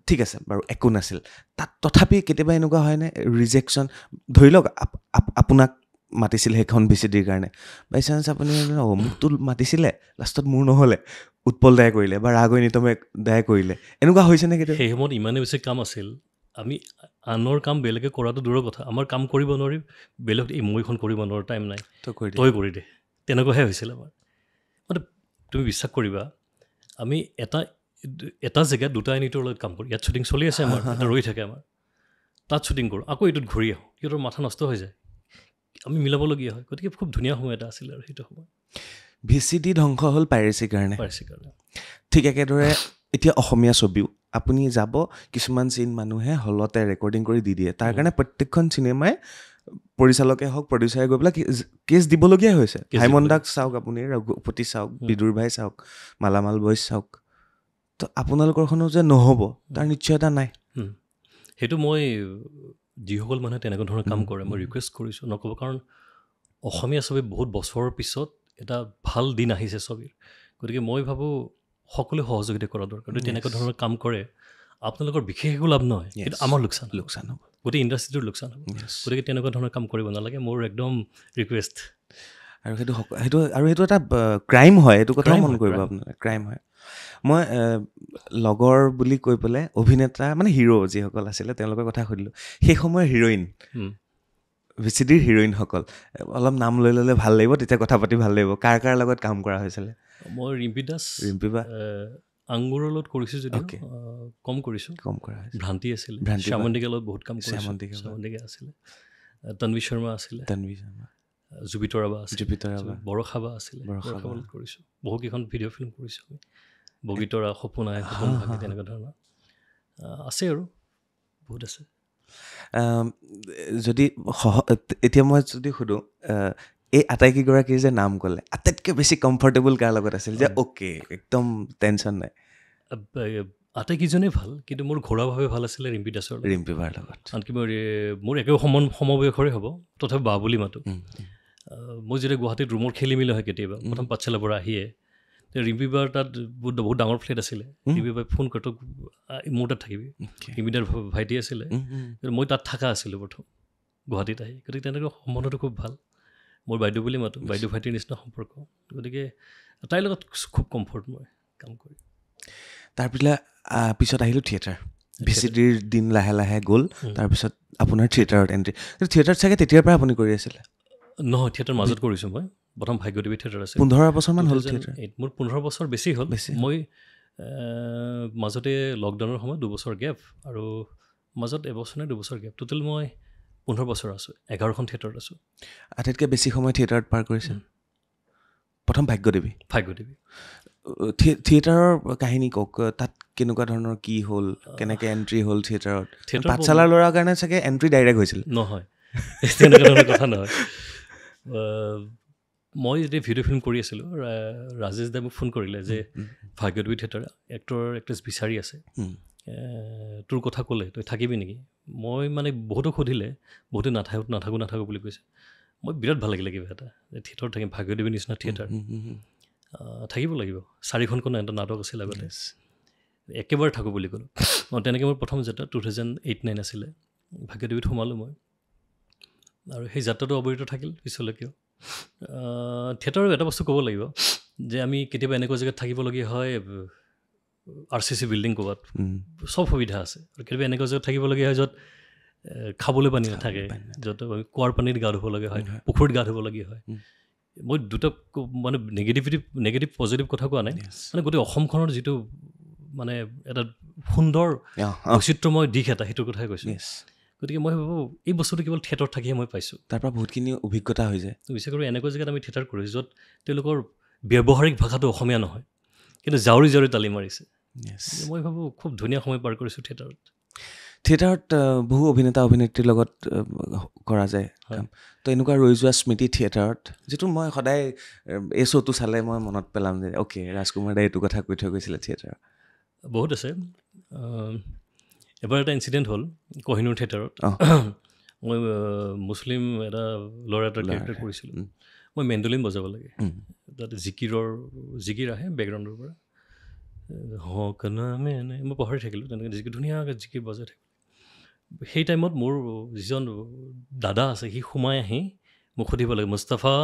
ঠিক আছে বাৰু একো নাছিল তাত তথাপি কেতিয়াবা এনেকুৱা হয়নে ৰিজেকশ্যন ধৰি লওক আপোনাক মাতিছিল সেইখন ভিচিডিৰ কাৰণে বাই চান্স আপুনি মোকতো মাতিছিলে লাষ্টত মোৰ নহ'লে উৎপল দায়ে কৰিলে বা ৰাগৈ নিতমে দায়ে কৰিলে এনেকুৱা হৈছে নে কেতিয়াবা সেই সময়ত ইমানেই বেছি কাম আছিল আমি আনৰ কাম বেলেগে কৰাটো দূৰৰ কথা আমাৰ কাম কৰিব নোৱাৰি বেলেগ মইখন কৰিব নোৱাৰোঁ টাইম নাই তই কৰি দে তেনেকুৱাহে হৈছিল আমাৰ মানে তুমি বিশ্বাস কৰিবা আমি এটা জেগাত দুটা ইউনিটৰ লগত কাম কৰোঁ ইয়াত শ্বুটিং চলি আছে আমাৰ এটা ৰৈ থাকে আমাৰ তাত শ্বুটিং কৰোঁ আকৌ এইটোত ঘূৰি আহোঁ সিহঁতৰ মাথা নষ্ট হৈ যায় আমি মিলাবলগীয়া হয় গতিকে খুব ধুনীয়া সময় এটা আছিলে আৰু সেইটো সময় VCD ধ্বংস হ'ল পাইৰেচিৰ কাৰণে ঠিক একেদৰে এতিয়া অসমীয়া ছবিও আপুনি যাব কিছুমান চিন মানুহে হলতে ৰেকৰ্ডিং কৰি দি দিয়ে তাৰ কাৰণে প্ৰত্যেকখন চিনেমাই পৰিচালকে হওক প্ৰডিউচাৰে গৈ পেলাই কেছ দিবলগীয়া হৈছে হাইমন দাক চাওক আপুনি ৰঘুপতি চাওক বিদুৰ ভাই চাওক মালামাল বইজ চাওক তো আপোনালোকৰখনো যে নহ'ব তাৰ নিশ্চয়তা নাই সেইটো মই যিসকল মানুহে তেনেকুৱা ধৰণৰ কাম কৰে মই ৰিকুৱেষ্ট কৰিছোঁ নক'ব কাৰণ অসমীয়া ছবি বহুত বছৰৰ পিছত এটা ভাল দিন আহিছে ছবিৰ গতিকে মই ভাবোঁ সকলোৱে সহযোগিতা কৰা দৰকাৰ যদি তেনেকুৱা ধৰণৰ কাম কৰে আপোনালোকৰ বিশেষ একো লাভ নহয় কিন্তু আমাৰ লোকচান হ'ব গোটেই ইণ্ডাষ্ট্ৰিটোৰ লোকচান হ'ব গতিকে তেনেকুৱা ধৰণৰ কাম কৰিব নালাগে মোৰ একদম ৰিকুৱেষ্ট আৰু সেইটো এটা ক্ৰাইম হয় এইটো কথা মন কৰিব আপোনালোকে ক্ৰাইম হয় মই লগৰ বুলি কৈ পেলাই অভিনেতা মানে হিৰো যিসকল আছিলে তেওঁলোকৰ কথা সুধিলোঁ সেই সময়ৰ হিৰইন VCDৰ হিৰইনসকল অলপ নাম লৈ ল'লে ভাল লাগিব তেতিয়া কথা পাতি ভাল লাগিব কাৰ লগত কাম কৰা হৈছিলে মই ৰিম্পী বা আংগুৰৰ লগত কৰিছোঁ যদিও কম কৰা ভ্ৰান্তি আছিলে শ্যামন্তিকাৰ লগত বহুত কাম কৰিছোঁ শ্যামন্তিকা আছিলে তন্বী শৰ্মা আছিলে জুবিতৰ বা বৰষা বা আছিলে বৰষা লগত কৰিছোঁ বহুকেইখন ভিডিঅ' ফিল্ম কৰিছোঁ আমি বগীতৰা সপোন তেনেকুৱা ধৰণৰ আছে আৰু বহুত আছে যদি এতিয়া মই যদি সুধোঁ এই আটাইকেইগৰাকীৰ যে নাম ক'লে আটাইতকৈ বেছি কমফৰ্টেবল কাৰ লগত আছিল যে অ'কে একদম টেনশ্যন নাই আটাইকেইজনেই ভাল কিন্তু মোৰ ঘৰুৱাভাৱে ভাল আছিলে ৰিম্পী বাৰ লগত আনকি মোৰ একে সমবয়সৰে হ'ব তথাপি বা বুলি মাতোঁ মই যেতিয়া গুৱাহাটীত ৰুমৰ খেলি মেলি হয় কেতিয়াবা প্ৰথম পাঠশালাৰ পৰা আহিয়ে ৰিম্পী বাৰ তাত বহুত ডাঙৰ ফ্লেট আছিলে ৰিম্পী বাই ফোন কৰি তোক মোৰ তাত থাকিবি ৰিম্পী দাৰ ভাইটি আছিলে মই তাত থকা আছিলোঁ প্ৰথম গুৱাহাটীত আহি গতিকে তেনেকুৱা সম্বন্ধটো খুব ভাল মোৰ বাইদেউ বুলি মাতোঁ বাইদেউ ভাইটিৰ নিচিনা সম্পৰ্ক গতিকে তাইৰ লগত খুব কমফৰ্ট মই কাম কৰি পিছত আহিলোঁ থিয়েটাৰ VCDৰ দিন লাহে লাহে গ'ল তাৰপিছত আপোনাৰ থিয়েটাৰত এণ্ট্ৰি থিয়েটাৰত চাগে তেতিয়াৰ পৰা আপুনি কৰি আছিলে নহয় থিয়েটাৰ মাজত কৰিছোঁ মই প্ৰথম ভাগ্যদেৱী থিয়েটাৰ আছে 15 বছৰমান হ'ল থিয়েটাৰ মোৰ 15 বছৰ বেছি হ'ল মই মাজতে লকডাউনৰ সময়ত 2 বছৰ গেপ আৰু মাজত এবছৰ নে 2 বছৰ গেপ টোটেল মই 15 বছৰ আছোঁ 11খন থিয়েটাৰত আছোঁ আটাইতকৈ বেছি সময় থিয়েটাৰত পাৰ কৰিছে প্ৰথম ভাগ্যদেৱী থিয়েটাৰৰ কাহিনী কওক তাত কেনেকুৱা ধৰণৰ কি হ'ল কেনেকৈ এণ্ট্ৰি হ'ল থিয়েটাৰত পাঠশালাৰ ল'ৰাৰ কাৰণে চাগে এণ্ট্ৰি ডাইৰেক্ট হৈছিল নহয় তেনেকুৱা ধৰণৰ কথা নহয় মই যেতিয়া ভিডিঅ' ফিল্ম কৰি আছিলোঁ ৰাজেশ দাই মোক ফোন কৰিলে যে ভাগ্যদেৱী থিয়েটাৰ এক্ট্ৰেছ বিচাৰি আছে তোৰ কথা ক'লে তই থাকিবি নেকি মই মানে বহুতো সুধিলে বহুতে নাথাকোঁ বুলি কৈছে মই বিৰাট ভাল লাগিলে কিবা এটা থিয়েটাৰত থাকিম ভাগ্যদেৱীৰ নিচিনা থিয়েটাৰ থাকিব লাগিব 4খনকৈ এটা নাটক আছিল আগতে একেবাৰে থাকোঁ বুলি ক'লোঁ তেনেকৈ মোৰ প্ৰথম যাত্ৰা 2008-09 আছিলে ভাগ্যদেৱীত সোমালোঁ মই আৰু সেই যাত্ৰাটো অৱৰিত থাকিল পিছলৈকেও থিয়েটাৰৰ এটা বস্তু ক'ব লাগিব যে আমি কেতিয়াবা এনেকুৱা জেগাত থাকিবলগীয়া হয় RCC বিল্ডিং ক'ৰবাত চব সুবিধা আছে আৰু কেতিয়াবা এনেকুৱা জেগাত থাকিবলগীয়া হয় য'ত খাবলৈ পানী নাথাকে য'ত আমি কুঁৱাৰ পানীত গা ধুবলগীয়া হয় পুখুৰীত গা ধুবলগীয়া হয় মই দুটা মানে নেগেটিভ পজিটিভ কথা কোৱা নাই মানে গোটেই অসমখনৰ যিটো মানে এটা সুন্দৰ বৈচিত্ৰ্যময় দিশ এটা সেইটোৰ কথাই কৈছোঁ গতিকে মই ভাবোঁ এই বস্তুটো কেৱল থিয়েটাৰত থাকিহে মই পাইছোঁ তাৰ পৰা বহুতখিনি অভিজ্ঞতা হৈ যায় বিশ্বাস কৰোঁ এনেকুৱা জেগাত আমি থিয়েটাৰ কৰিছোঁ য'ত তেওঁলোকৰ ব্যৱহাৰিক ভাষাটো অসমীয়া নহয় কিন্তু জাউৰি তালি মাৰিছে মই ভাবোঁ খুব ধুনীয়া সময় পাৰ কৰিছোঁ থিয়েটাৰত বহু অভিনেতা অভিনেত্ৰীৰ লগত কৰা যায় তো এনেকুৱা ৰৈ যোৱা স্মৃতি থিয়েটাৰত যিটো মই সদায় এই শ্ব'টো চালে মই মনত পেলাম যে অ'কে ৰাজকুমাৰ দাই এইটো কথা কৈ থৈ গৈছিলে থিয়েটাৰত বহুত আছে এবাৰ এটা ইনচিডেণ্ট হ'ল কহিনুৰ থিয়েটাৰত মই মুছলিম এটা ল'ৰা এটাৰ কেৰেক্টাৰ কৰিছিলোঁ মই মেণ্ডলিন বজাব লাগে তাত জিকিৰ আহে বেকগ্ৰাউণ্ডৰ পৰা মই পাহৰি থাকিলোঁ তেনেকৈ ধুনীয়াকৈ জিকিৰ বজাই থাকিলোঁ সেই টাইমত মোৰ যিজন দাদা আছে সি সোমাই আহি মোক সুধিব লাগে মুস্তাফা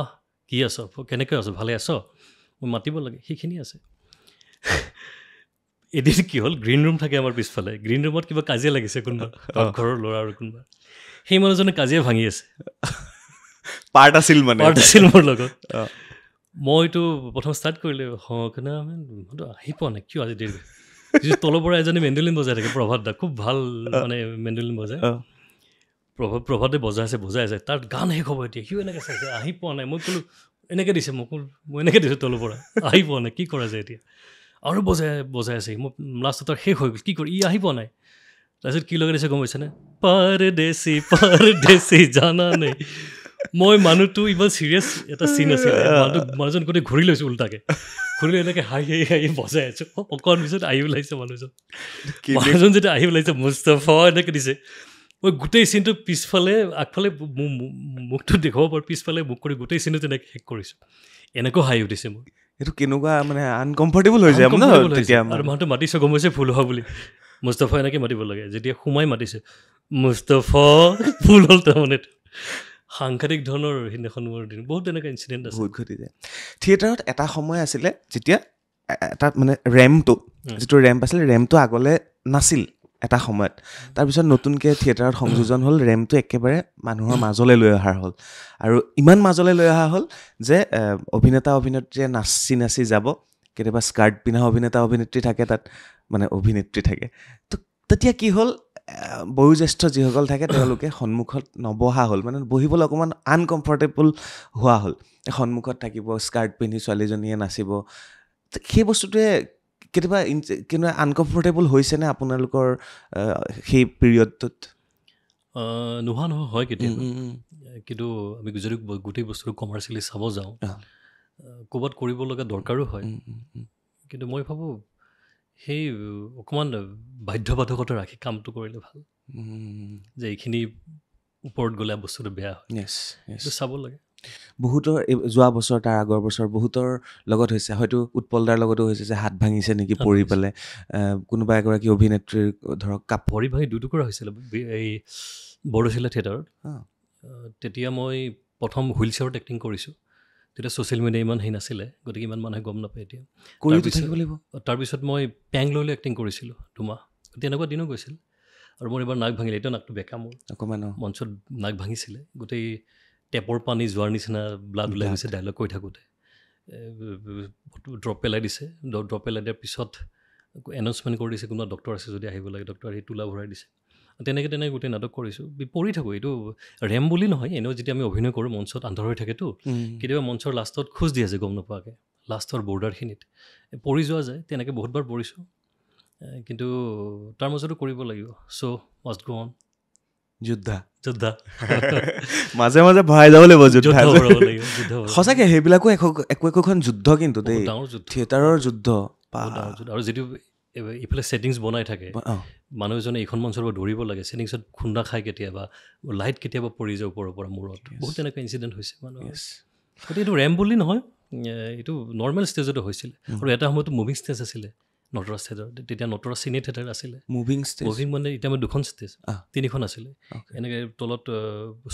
কি আছ কেনেকৈ আছ ভালে আছ মই মাতিব লাগে সেইখিনি আছে এদিন কি হ'ল গ্ৰীণ ৰুম থাকে আমাৰ পিছফালে গ্ৰীণ ৰুমত কিবা কাজিয়া লাগিছে কোনোবা ঘৰৰ ল'ৰা আৰু কোনোবা সেই মানুহজনে কাজিয়া ভাঙি আছে পাৰ্ট আছিল মোৰ লগত মইতো প্ৰথম ষ্টাৰ্ট কৰিলোঁ আহি পোৱা নাই কিয় আজি দেৰি তলৰ পৰা এজনী মেণ্ডলিন বজাই থাকে প্ৰভাত দা খুব ভাল মানে মেণ্ডলিন বজায় প্ৰভাতে বজাই আছে তাৰ গান শেষ হ'ব এতিয়া সিও এনেকৈ চাইছে আহি পোৱা নাই মই ক'লোঁ এনেকৈ দিছে মই এনেকৈ দিছোঁ তলৰ পৰা আহি পোৱা নাই কি কৰা যায় এতিয়া আৰু বজাই আছে মই লাষ্টত তাৰ শেষ হৈ গ'ল কি কৰি ই আহি পোৱা নাই তাৰপিছত কি লগাই দিছে গম পাইছেনে পাৰদেশী জানা নাই মই মানুহটো ইমান চিৰিয়াছ এটা চিন আছিলে মানুহজন গোটেই ঘূৰি লৈছোঁ উল্টাকৈ ঘূৰি এনেকৈ হাঁহি বজাই আছোঁ অকণ পিছত আহি ওলাইছে মানুহজন যেতিয়া আহি ওলাইছে মুস্তাফা এনেকৈ দিছে মই গোটেই চিনটো পিছফালে আগফালে মুখটো দেখুৱাব পাৰোঁ পিছফালে মুখ কৰি গোটেই চিনটো তেনেকৈ শেষ কৰিছোঁ এনেকৈ হাঁহি উঠিছে মোৰ এইটো কেনেকুৱা মানে আনকমফৰ্টেবল হৈ যায় আৰু মানুহটো মাতিছে গম পাইছে ফুল হোৱা বুলি মুস্তাফা এনেকৈ মাতিব লাগে যেতিয়া সোমাই মাতিছে মুস্তাফা ফুল হ'ল তাৰমানে সাংঘাতিক ধৰণৰ সেইদিনাখন মোৰ দিন বহুত তেনেকুৱা ইনচিডেণ্ট আছে বহুত ঘটি যায় থিয়েটাৰত এটা সময় আছিলে যেতিয়া এটা মানে ৰেম্পটো যিটো ৰেম্প আছিলে ৰেম্পটো আগলৈ নাছিল এটা সময়ত তাৰপিছত নতুনকৈ থিয়েটাৰত সংযোজন হ'ল ৰেম্পটো একেবাৰে মানুহৰ মাজলৈ লৈ অহা হ'ল আৰু ইমান মাজলৈ লৈ অহা হ'ল যে অভিনেতা অভিনেত্ৰীয়ে নাচি যাব কেতিয়াবা স্কাৰ্ট পিন্ধা অভিনেতা অভিনেত্ৰী থাকে তাত মানে অভিনেত্ৰী থাকে তো তেতিয়া কি হ'ল বয়োজ্যেষ্ঠ যিসকল থাকে তেওঁলোকে সন্মুখত নবহা হ'ল মানে বহিবলৈ অকণমান আনকমফৰ্টেবল হোৱা হ'ল সন্মুখত থাকিব স্কাৰ্ট পিন্ধি ছোৱালীজনীয়ে নাচিব সেই বস্তুটোৱে কেতিয়াবা আনকমফৰ্টেবল হৈছেনে আপোনালোকৰ সেই পিৰিয়ডটোত নোহোৱা নহয় হয় কেতিয়াবা কিন্তু আমি যদি গোটেই বস্তুটো কমাৰ্চিয়েলি চাব যাওঁ ক'ৰবাত কৰিব লগা দৰকাৰো হয় কিন্তু মই ভাবোঁ সেই অকণমান বাধ্যবাধকতা ৰাখি কামটো কৰিলে ভাল যে এইখিনি ওপৰত গ'লে বস্তুটো বেয়া হয় এইটো চাব লাগে বহুতৰ যোৱা বছৰ তাৰ আগৰ বছৰ বহুতৰ লগত হৈছে হয়তো উৎপলদাৰ লগতো হৈছে যে হাত ভাঙিছে নেকি পৰি পেলাই কোনোবা এগৰাকী অভিনেত্ৰীৰ ধৰক ভৰি ভাঙি দুটুকুৰা হৈছিলে এই বৰদৈচিলা থিয়েটাৰত তেতিয়া মই প্ৰথম হুইল চেয়াৰত এক্টিং কৰিছোঁ তেতিয়া ছ'চিয়েল মিডিয়া ইমান হেৰি নাছিলে গতিকে ইমান মানুহে গম নাপায় এতিয়া তাৰপিছত মই পেং লৈ এক্টিং কৰিছিলোঁ 2 মাহ তেনেকুৱা দিনো গৈছিল আৰু মোৰ এবাৰ নাক ভাঙিলে এতিয়া নাকটো বেকা মোৰ অকণমান মঞ্চত নাক ভাঙিছিলে গোটেই টেপৰ পানী যোৱাৰ নিচিনা ব্লাড ওলাই গৈছে ডাইলগ কৈ থাকোঁতে ড্ৰপ পেলাই দিছে ড্ৰপ পেলাই দিয়াৰ পিছত এনাউন্সমেণ্ট কৰি দিছে কোনোবা ডক্টৰ আছে যদি আহিব লাগে ডক্টৰ আহি তোলা ভৰাই দিছে তেনেকৈ গোটেই নাটক কৰিছোঁ পঢ়ি থাকোঁ এইটো ৰেম বুলি নহয় এনেও যেতিয়া আমি অভিনয় কৰোঁ মঞ্চত আন্ধাৰ হৈ থাকেতো কেতিয়াবা মঞ্চৰ লাষ্টত খোজ দি আছে গম নোপোৱাকৈ লাষ্টৰ বৰ্ডাৰখিনিত পৰি যোৱা যায় তেনেকৈ বহুতবাৰ পৰিছোঁ কিন্তু তাৰ মাজতো কৰিব লাগিব চ' মাষ্ট গো অন যোদ্ধা মাজে মাজে ভৰাই যাব লাগিব যোদ্ধা সঁচাকৈ সেইবিলাকো একোখন যুদ্ধ কিন্তু দেই থিয়েটাৰৰ যুদ্ধ আৰু যিটো ইফালে ছেটিংছ বনাই থাকে মানুহ এজনে এইখন মঞ্চৰ পৰা দৌৰিব লাগে ছেটিংছত খুন্দা খায় কেতিয়াবা লাইট কেতিয়াবা পৰি যায় ওপৰৰ পৰা মূৰত বহুত তেনেকুৱা ইনচিডেণ্ট হৈছে মানুহ গতিকে এইটো ৰেম বুলি নহয় এইটো নৰ্মেল ষ্টেজতো হৈছিলে আৰু এটা সময়তো মুভিং ষ্টেজ আছিলে নটৰাজ থিয়েটাৰ তেতিয়া নটৰাজ চিনে থিয়েটাৰ আছিলে মুভিং মানে এতিয়া মই 2খন ষ্টেজ 3খন আছিলে এনেকৈ তলত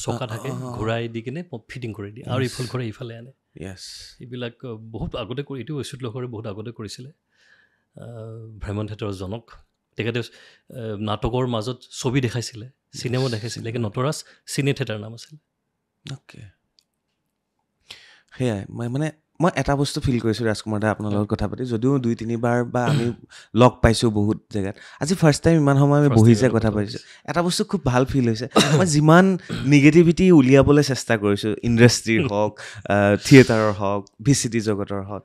চকা থাকে ঘূৰাই দি কিনে ফিটিং কৰি দিয়ে আৰু ইফাল ঘূৰাই ইফালে আনে এইবিলাক বহুত আগতে কৰি এইটো ঐশ্বত লহকৰে বহুত আগতে কৰিছিলে ভ্ৰমণ থিয়েটাৰৰ জনক তেখেতে নাটকৰ মাজত ছবি দেখাইছিলে চিনেমা দেখাইছিলে কিন্তু নটৰাজ চিনে থিয়েটাৰ নাম আছিলে সেয়াই মই এটা বস্তু ফিল কৰিছোঁ ৰাজকুমাৰ দা আপোনাৰ লগত কথা পাতি যদিও 2-3বাৰ বা আমি লগ পাইছোঁ বহুত জেগাত আজি ফাৰ্ষ্ট টাইম ইমান সময় আমি বহিছে কথা পাতিছোঁ এটা বস্তু খুব ভাল ফিল হৈছে মই যিমান নিগেটিভিটি উলিয়াবলৈ চেষ্টা কৰিছোঁ ইণ্ডাষ্ট্ৰীৰ হওক থিয়েটাৰৰ হওক VCD জগতৰ হওক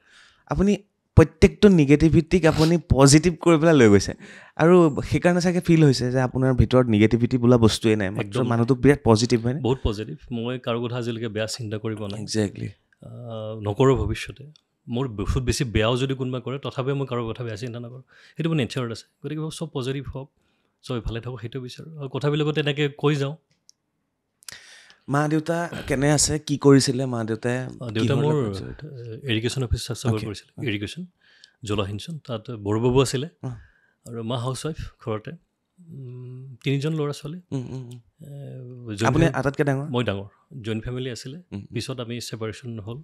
আপুনি প্ৰত্যেকটো নিগেটিভিটিক আপুনি পজিটিভ কৰি পেলাই লৈ গৈছে আৰু সেইকাৰণে চাগে ফিল হৈছে যে আপোনাৰ ভিতৰত নিগেটিভিটি বোলা বস্তুৱেই নাই একদম মানুহটো বিৰাট পজিটিভ হয় বহুত পজিটিভ মই কাৰো কথা আজিলৈকে বেয়া চিন্তা কৰিব নাই একজেক্টলি নকৰোঁ ভৱিষ্যতে মোৰ বহুত বেছি বেয়াও যদি কোনোবা কৰে তথাপিও মই কাৰো কথা বেয়া চিন্তা নকৰোঁ সেইটো মোৰ নেচাৰত আছে গতিকে চব পজিটিভ হওক চব ভালে থাকক সেইটো বিচাৰোঁ আৰু কথাবিলাকত তেনেকৈ কৈ যাওঁ মা দেউতা কেনে আছে কি কৰিছিলে মা দেউতা মোৰ ইৰিগেশ্যন অফিচ চাকৰি কৰিছিলে ইৰিগেশ্যন জলসিঞ্চন তাত বড়োবাবু আছিলে আৰু মা হাউচ ৱাইফ ঘৰতে 3জন ল'ৰা ছোৱালী আপুনি আটাইতকৈ ডাঙৰ মই ডাঙৰ জইণ্ট ফেমিলি আছিলে পিছত আমি ছেপাৰেশ্যন হ'ল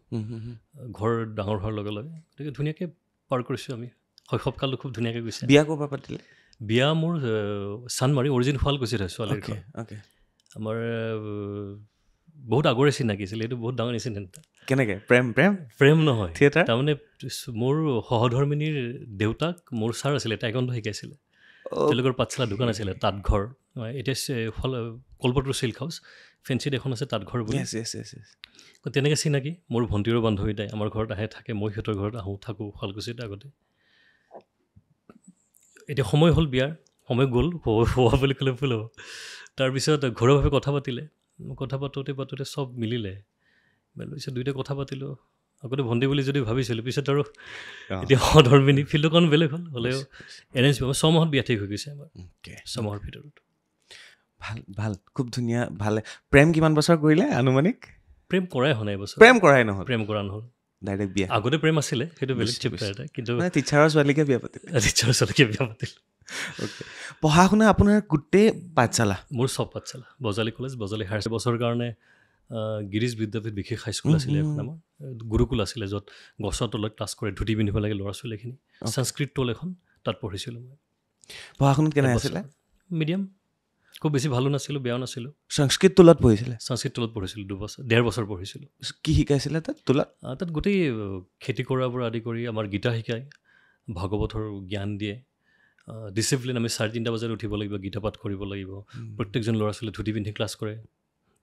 ঘৰ ডাঙৰ হোৱাৰ লগে লগে গতিকে ধুনীয়াকৈ পাৰ কৰিছোঁ আমি শৈশৱকালটো খুব ধুনীয়াকৈ গৈছে বিয়া ক'ৰ পৰা পাতিলে বিয়া মোৰ চানমাৰি অৰিজিন শুৱালকুছিত হয় ছোৱালীৰ ঘৰ আমাৰ বহুত আগৰে চিনাকি আছিলে এইটো বহুত ডাঙৰ ইনচিডেণ্ট কেনেকৈ প্ৰেম নহয় থিয়েটাৰ তাৰমানে মোৰ সহধৰ্মিনীৰ দেউতাক মোৰ ছাৰ আছিলে টাইকোৱাণ্ডো শিকাইছিলে তেওঁলোকৰ পাঠশালা দোকান আছিলে তাঁত ঘৰ এতিয়া কলপাতৰ চিল্ক হাউচ ফেঞ্চিত এখন আছে তাত ঘৰ বুলি তেনেকৈ চিনাকি মোৰ ভণ্টিৰো বান্ধৱী তাই আমাৰ ঘৰত আহে থাকে মই সিহঁতৰ ঘৰত আহোঁ থাকোঁ শুৱালকুছিত আগতে এতিয়া সময় হ'ল বিয়াৰ সময় গ'ল হোৱা বুলি ক'লে ভুল হ'ব তাৰপিছত ঘৰুৱাভাৱে কথা পাতোঁতে চব মিলিলে পিছত দুয়োটাই কথা পাতিলোঁ আগতে ভণ্টি বুলি যদি ভাবিছিলোঁ পিছত আৰু এতিয়া সধৰ্মিনী ফিল্ড অকণ বেলেগ হ'ল হ'লেও এৰেঞ্জ 6 মাহত বিয়া ঠিক হৈ গৈছে আমাৰ 6 মাহৰ ভিতৰত ভাল খুব ধুনীয়া ভালে প্ৰেম কিমান বছৰ কৰিলে আনুমানিক প্ৰেম কৰাই হোৱা নাই বছৰ প্ৰেম কৰাই নহ'ল প্ৰেম কৰা নহ'ল ডাইৰেক্ট বিয়া আগতে প্ৰেম আছিলে সেইটো বেলেগ চেপ্টাৰ এটা কিন্তু টিচাৰৰ ছোৱালীকে বিয়া পাতিলে পঢ়া শুনা আপোনাৰ গোটেই পাঠশালা মোৰ চব পাঠশালা বজালী কলেজ বজালী হায়াৰ বছৰৰ কাৰণে গিৰিজ বিদ্যাপীঠ বিশেষ হাইস্কুল আছিলে এখন আমাৰ গুৰুকুল আছিলে য'ত গছৰ তলত ক্লাছ কৰে ধুতি পিন্ধিব লাগে ল'ৰা ছোৱালীখিনি সংস্কৃত টল এখন তাত পঢ়িছিলোঁ মই পঢ়া শুনাত কেনে আছিলে মিডিয়াম খুব বেছি ভালো নাছিলোঁ বেয়াও নাছিলোঁ সংস্কৃত তোলাত পঢ়িছিলে সংস্কৃত তোলাত পঢ়িছিলোঁ 1.5 বছৰ পঢ়িছিলোঁ কি শিকাইছিলে তাত তোলাত তাত গোটেই খেতি কৰাৰ পৰা আদি কৰি আমাৰ গীতা শিকায় ভাগৱতৰ জ্ঞান দিয়ে ডিচিপ্লিন আমি 3:30 বজাত উঠিব লাগিব গীতা পাঠ কৰিব লাগিব প্ৰত্যেকজন ল'ৰা ছোৱালীয়ে ধুতি পিন্ধি ক্লাছ কৰে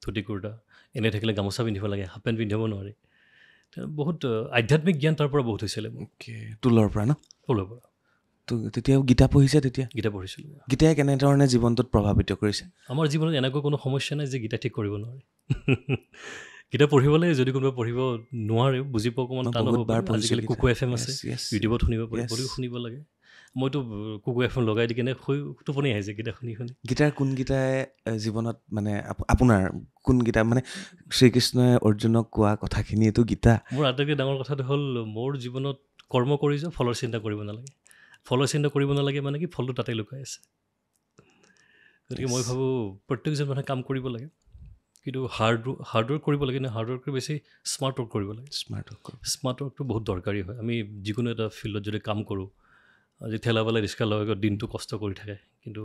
ধুতি কুৰ্তা এনে থাকিলে গামোচা পিন্ধিব লাগে হাফ পেণ্ট পিন্ধিব নোৱাৰে বহুত আধ্যাত্মিক জ্ঞান তাৰ পৰা বহুত হৈছিলে তোলৰ পৰা ন তোলৰ পৰা তেতিয়া গীতা পঢ়িছে তেতিয়া গীতা পঢ়িছিলোঁ গীতাই কেনেধৰণে জীৱনটোত প্ৰভাৱিত কৰিছে আমাৰ জীৱনত এনেকুৱা কোনো সমস্যা নাই যে গীতা ঠিক কৰিব নোৱাৰে গীতা পঢ়িবলৈ যদি কোনোবা পঢ়িব নোৱাৰে বুজি পোৱা অকণমান টান হ'ব আজিকালি কুকু FM আছে ইউটিউবত শুনিব পাৰি পঢ়িও শুনিব লাগে মইতো কুকু FM লগাই দি কেনে টোপনি আহিছে গীতা শুনি গীতাৰ কোন গীতাই জীৱনত মানে আপোনাৰ কোন গীতা মানে শ্ৰীকৃষ্ণই অৰ্জুনক কোৱা কথাখিনি এইটো গীতা মোৰ আটাইতকৈ ডাঙৰ কথাটো হ'ল মোৰ জীৱনত কৰ্ম কৰি যোৱা ফলৰ চিন্তা কৰিব নালাগে ফলৰ চিন্তা কৰিব নালাগে মানে কি ফলটো তাতে লুকাই আছে গতিকে মই ভাবোঁ প্ৰত্যেকজন মানুহে কাম কৰিব লাগে কিন্তু হাৰ্ড ৱৰ্ক কৰিব লাগে নে হাৰ্ড ৱৰ্ককৈ বেছি স্মাৰ্ট ৱৰ্ক কৰিব লাগে স্মাৰ্ট ৱৰ্কটো বহুত দৰকাৰী হয় আমি যিকোনো এটা ফিল্ডত যদি কাম কৰোঁ আজি ঠেলাবালা ৰিক্সা লগাই দিনটো কষ্ট কৰি থাকে কিন্তু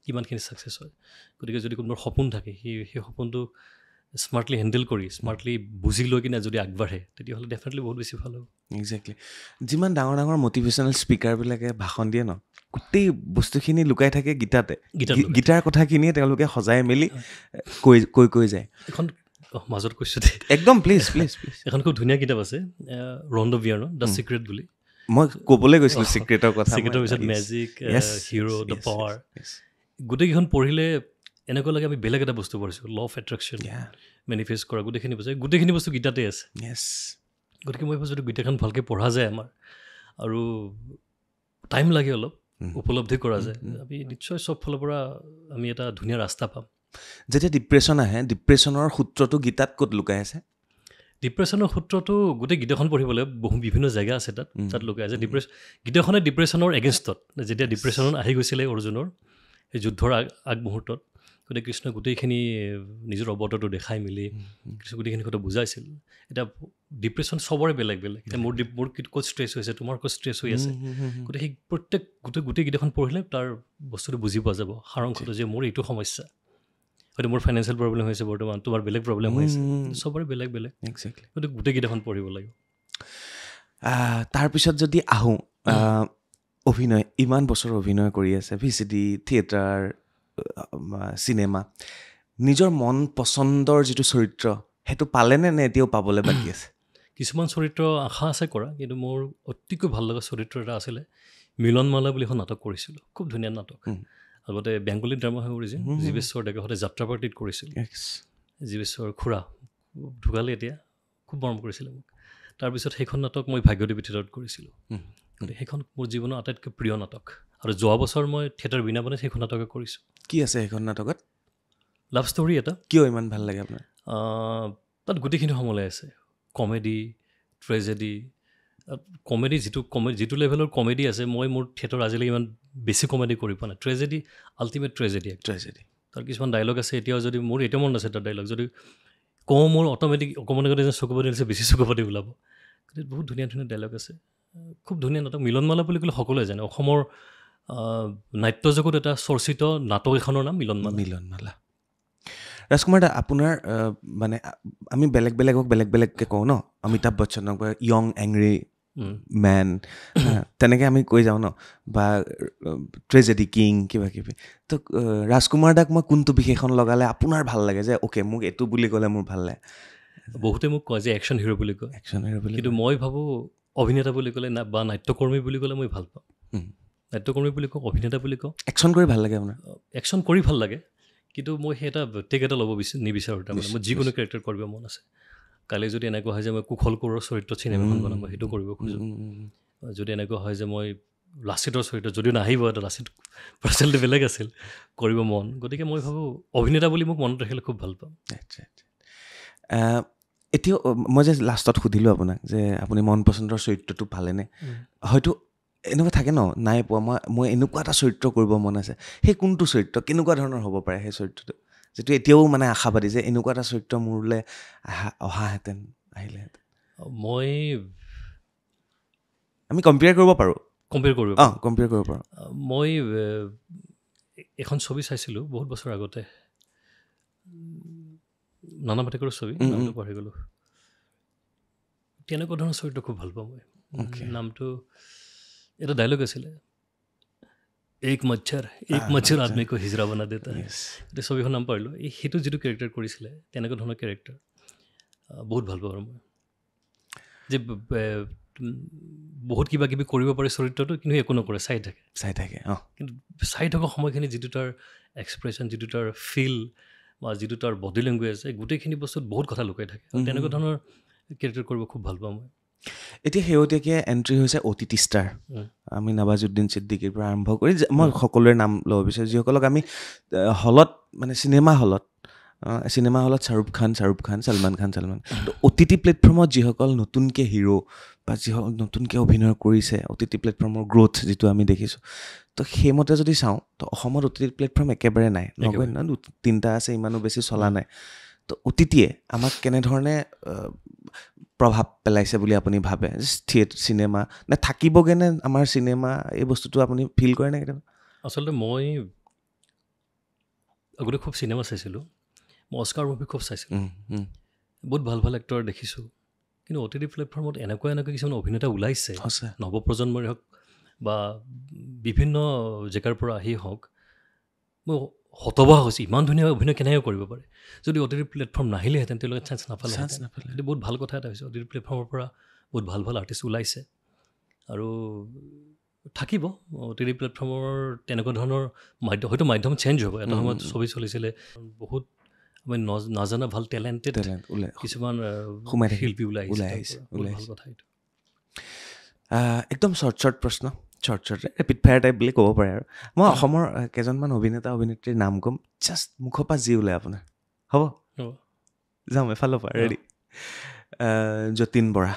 কিমানখিনি ছাকচেছ হয় গতিকে যদি কোনোবাৰ সপোন থাকে সেই সপোনটো স্মাৰ্টলি হেণ্ডেল কৰি স্মাৰ্টলি বুজি লৈ কিনে যদি আগবাঢ়ে তেতিয়াহ'লে ডেফিনেটলি বহুত বেছি ভাল হ'ব একজেক্টলি যিমান ডাঙৰ ডাঙৰ মটিভেশ্যনেল স্পীকাৰবিলাকে ভাষণ দিয়ে ন গোটেই বস্তুখিনি লুকাই থাকে গীতাতে গীতাৰ কথাখিনিয়ে তেওঁলোকে সজাই মেলি কৈ যায় এখন মাজত কৈছোঁ দেই একদম প্লিজ এখন খুব ধুনীয়া কিতাপ আছে ৰন্দ বিয়াৰ দ্য চিক্ৰেট বুলি মই ক'বলৈ গৈছিলোঁ চিক্ৰেটৰ কথা চিক্ৰেটৰ পিছত মেজিক হিৰো দ্য পাৱাৰ গোটেইকেইখন পঢ়িলে এনেকুৱা লাগে আমি বেলেগ এটা বস্তু পঢ়িছোঁ ল অফ এট্ৰেকশ্যন মেনিফেষ্ট কৰা গোটেইখিনি বস্তু গীতাতে আছে গতিকে মই ভাবোঁ যদি গীতাখন ভালকৈ পঢ়া যায় আমাৰ আৰু টাইম লাগে অলপ উপলব্ধি কৰা যায় আমি নিশ্চয় চব ফালৰ পৰা আমি এটা ধুনীয়া ৰাস্তা পাম যেতিয়া ডিপ্ৰেশ্যন আহে ডিপ্ৰেশ্যনৰ সূত্ৰটো গীতাত ক'ত লুকাই আছে ডিপ্ৰেশ্যনৰ সূত্ৰটো গোটেই গীতাখন পঢ়িবলৈ বিভিন্ন জেগা আছে তাত লুকাই আছে গীতাখনে ডিপ্ৰেশ্যনৰ এগেইনষ্টত যেতিয়া ডিপ্ৰেশ্যনত আহি গৈছিলে অৰ্জুনৰ সেই যুদ্ধৰ আগমুহূৰ্তত গতিকে কৃষ্ণই গোটেইখিনি নিজৰ অৱতাৰটো দেখাই মেলি কৃষ্ণ গোটেইখিনি কথা বুজাইছিল এতিয়া ডিপ্ৰেশ্যন চবৰে বেলেগ এতিয়া মোৰ ক'ত ষ্ট্ৰেছ হৈছে তোমাৰ ক'ত ষ্ট্ৰেছ হৈ আছে গতিকে সেই গোটেই গীতাখন পঢ়িলে তাৰ বস্তুটো বুজি পোৱা যাব সাৰাংশটো যে মোৰ এইটো সমস্যা হয়তো মোৰ ফাইনেন্সিয়েল প্ৰব্লেম হৈছে বৰ্তমান তোমাৰ বেলেগ প্ৰব্লেম হৈছে চবৰে বেলেগ একজেক্টলি গতিকে গোটেই গীতাখন পঢ়িব লাগিব তাৰপিছত যদি আহোঁ অভিনয় ইমান বছৰ অভিনয় কৰি আছে VCD থিয়েটাৰ চিনেমা নিজৰ মন পচন্দৰ যিটো চৰিত্ৰ সেইটো পালেনে নে এতিয়াও পাবলৈ বাকী আছে কিছুমান চৰিত্ৰ আশা আছে কৰা কিন্তু মোৰ অতিকৈ ভাল লগা চৰিত্ৰ এটা আছিলে মিলনমালা বুলি এখন নাটক কৰিছিলোঁ খুব ধুনীয়া নাটক আগতে বেংগলী ড্ৰামা হৈ কৰিছিল জীৱেশ্বৰ ডেকাহঁতে যাত্ৰা পাৰ্টিত কৰিছিল জীৱেশ্বৰ খুৰা ঢুকালে এতিয়া খুব মৰম কৰিছিলে মোক তাৰপিছত সেইখন নাটক মই ভাগ্যদেৱী থিয়েটাৰত কৰিছিলোঁ গতিকে সেইখন মোৰ জীৱনৰ আটাইতকৈ প্ৰিয় নাটক আৰু যোৱা বছৰ মই থিয়েটাৰ বীণাপানীত সেইখন নাটকে কৰিছোঁ কি আছে সেইখন নাটকত লাভ ষ্টৰী এটা কিয় ইমান ভাল লাগে আপোনাৰ তাত গোটেইখিনি সমলাই আছে কমেডি ট্ৰেজেডি কমেডি যিটো লেভেলৰ কমেডি আছে মই মোৰ থিয়েটাৰ আজিলৈকে ইমান বেছি কমেডি কৰি পোৱা নাই ট্ৰেজেডি আল্টিমেট ট্ৰেজেডি তাৰ কিছুমান ডাইলগ আছে এতিয়াও যদি মোৰ এতিয়া মনত আছে তাৰ ডাইলগ যদি কওঁ মোৰ অট'মেটিক অকণমান চকু পাতি দিছে বেছি চকু পাতি ওলাব গতিকে বহুত ধুনীয়া ধুনীয়া ডাইলগ আছে খুব ধুনীয়া নাটক মিলনমালা বুলি ক'লে সকলোৱে জানে অসমৰ নাট্যজগত এটা চৰ্চিত নাটক এখনৰ নাম মিলনমালা ৰাজকুমাৰ দা আপোনাৰ মানে আমি বেলেগক বেলেগকৈ কওঁ ন অমিতাভ বচ্চনক য়ং এংৰি মেন তেনেকৈ আমি কৈ যাওঁ ন বা ট্ৰেজেডি কিং কিবা কিবি তো ৰাজকুমাৰ দাক মই কোনটো বিশেষণ লগালে আপোনাৰ ভাল লাগে যে অ'কে মোক এইটো বুলি ক'লে মোৰ ভাল লাগে বহুতে মোক কয় যে একশ্যন হিৰ' বুলি কয় একশ্যন হিৰ' বুলি কিন্তু মই ভাবোঁ অভিনেতা বুলি ক'লে বা নাট্যকৰ্মী বুলি ক'লে মই ভাল পাওঁ নাট্যকৰ্মী বুলি কওঁ অভিনেতা বুলি কওঁ একশ্যন কৰি ভাল লাগে আপোনাৰ একশ্যন কৰি ভাল লাগে কিন্তু মই সেই এটা টেক এটা ল'ব নিবিচাৰোঁ তাৰমানে মোৰ যিকোনো কেৰেক্টাৰ কৰিব মন আছে কালি যদি এনেকুৱা হয় যে মই কুশল কোঁৱৰৰ চৰিত্ৰত চিনেমাখন বনাম সেইটো কৰিব খোজোঁ যদি এনেকুৱা হয় যে মই লাচিতৰ চৰিত্ৰত যদিও নাহিব এটা লাচিত পাৰ্চনেলটো বেলেগ আছিল কৰিব মন গতিকে মই ভাবোঁ অভিনেতা বুলি মোক মনত ৰাখিলে খুব ভাল পাম এতিয়াও মই যে লাষ্টত সুধিলোঁ আপোনাক যে আপুনি মন পচন্দৰ চৰিত্ৰটো পালেনে হয়তো এনেকুৱা থাকে ন নাই পোৱা মই এনেকুৱা এটা চৰিত্ৰ কৰিব মন আছে সেই কোনটো চৰিত্ৰ কেনেকুৱা ধৰণৰ হ'ব পাৰে সেই চৰিত্ৰটো যিটো এতিয়াও মানে আশাবাদী যে এনেকুৱা এটা চৰিত্ৰ মোৰলৈ অহাহেঁতেন আহিলেহেঁতেন মই আমি কম্পেয়াৰ কৰিব পাৰোঁ কম্পেয়াৰ কৰিব পাৰোঁ মই এখন ছবি চাইছিলোঁ বহুত বছৰ আগতে নানা পাটেকৰৰ ছবি নামটো পাহৰি গ'লোঁ তেনেকুৱা ধৰণৰ চৰিত্ৰ খুব ভাল পাওঁ মই নামটো এটা ডাইলগ আছিলে এক মচ্ছৰ আদমিকো হিজৰা বনা দেতা এতিয়া ছবিখন নাম পাৰিলোঁ সেইটো যিটো কেৰেক্টাৰ কৰিছিলে তেনেকুৱা ধৰণৰ কেৰেক্টাৰ বহুত ভাল পাওঁ আৰু মই যে বহুত কিবা কিবি কৰিব পাৰে চৰিত্ৰটো কিন্তু একো নকৰে চাই থাকে কিন্তু চাই থকা সময়খিনি যিটো তাৰ এক্সপ্ৰেশ্যন যিটো তাৰ ফিল বা যিটো তাৰ বডি লেংগুৱেজ এই গোটেইখিনি বস্তুত বহুত কথা লুকাই থাকে তেনেকুৱা ধৰণৰ কেৰেক্টাৰ কৰিব খুব ভাল পাওঁ মই এতিয়া শেহতীয়াকৈ এণ্ট্ৰি হৈছে OTT ষ্টাৰ আমি নৱাজুদ্দিন ছিদ্দিকীৰ পৰা আৰম্ভ কৰি মই সকলোৰে নাম ল'ব বিচাৰোঁ যিসকলক আমি হলত মানে চিনেমা হলত শ্বাহৰুখ খান ছলমান খান তো OTT প্লেটফৰ্মত যিসকল নতুনকৈ হিৰ' বা যিসকল নতুনকৈ অভিনয় কৰিছে OTT প্লেটফৰ্মৰ গ্ৰ'থ যিটো আমি দেখিছোঁ তো সেইমতে যদি চাওঁ তো অসমত OTT প্লেটফৰ্ম একেবাৰে নাই নগৈ ন 3টা আছে ইমানো বেছি চলা নাই তো OTTয়ে আমাক কেনেধৰণে প্ৰভাৱ পেলাইছে বুলি আপুনি ভাবে চিনেমা নে থাকিবগৈ নে আমাৰ চিনেমা এই বস্তুটো আপুনি ফিল কৰে নে কেতিয়াবা আচলতে মই আগতে খুব চিনেমা চাইছিলোঁ মই অস্কাৰ মুভি খুব চাইছিলোঁ বহুত ভাল ভাল এক্টৰ দেখিছোঁ কিন্তু OTT প্লেটফৰ্মত এনেকুৱা কিছুমান অভিনেতা ওলাইছে নৱপ্ৰজন্মৰে হওক বা বিভিন্ন জেগাৰ পৰা আহি হওক মই হতবাক হৈছোঁ ইমান ধুনীয়া অভিনয় কেনেকৈ কৰিব পাৰে যদি OTT প্লেটফৰ্ম নাহিলেহেঁতেন তেওঁলোকে চান্স নাপালে সেইটো বহুত ভাল কথা এটা হৈছে OTT প্লেটফৰ্মৰ পৰা বহুত ভাল ভাল আৰ্টিষ্ট ওলাইছে আৰু থাকিব OTT প্লেটফৰ্মৰ তেনেকুৱা ধৰণৰ হয়তো মাধ্যম চেঞ্জ হ'ব এটা সময়ত ছবি চলিছিলে বহুত আমি নাজানা ভাল টেলেণ্টেড কিছুমান শিল্পী ওলাই আহিছে ভাল কথা এইটো একদম শ্বৰ্ট প্ৰশ্ন শ্বৰ্ট ৰেপিড ফায়াৰ টাইপ বুলি ক'ব পাৰে আৰু মই অসমৰ কেইজনমান অভিনেতা অভিনেত্ৰীৰ নাম ক'ম জাষ্ট মুখৰ পৰা যি ওলাই আপোনাৰ হ'ব যাম এফালৰ পৰা ৰেডি যতীন বৰা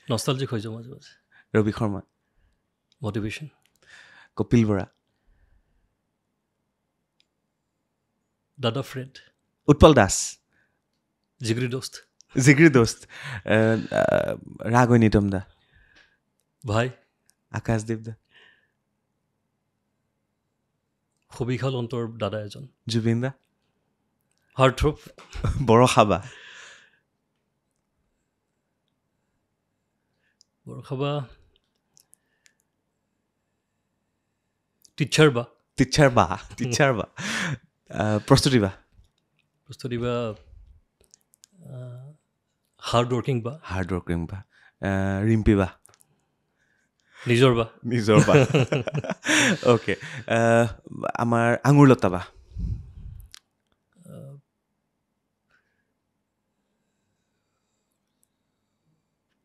নষ্টালজিক হৈ যাওঁ মাজে মাজে ৰবি শৰ্মা মটিভেশ্যন কপিল বৰা দাদা ফ্ৰেড উৎপল দাস জিগৰি দোস্ত ৰাঘৈ নিতম দা ভাই আকাশদ্বীপ দা সবিশাল অন্তৰ দাদা এজন জুবিন দা হাৰ্টথ্ৰপ বৰষাবা টিচাৰ বা প্ৰস্তুতি বা হাৰ্ড ৱৰ্কিং বা ৰিম্পী বা নিজৰ বা অ'কে আমাৰ আঙুৰলতা বা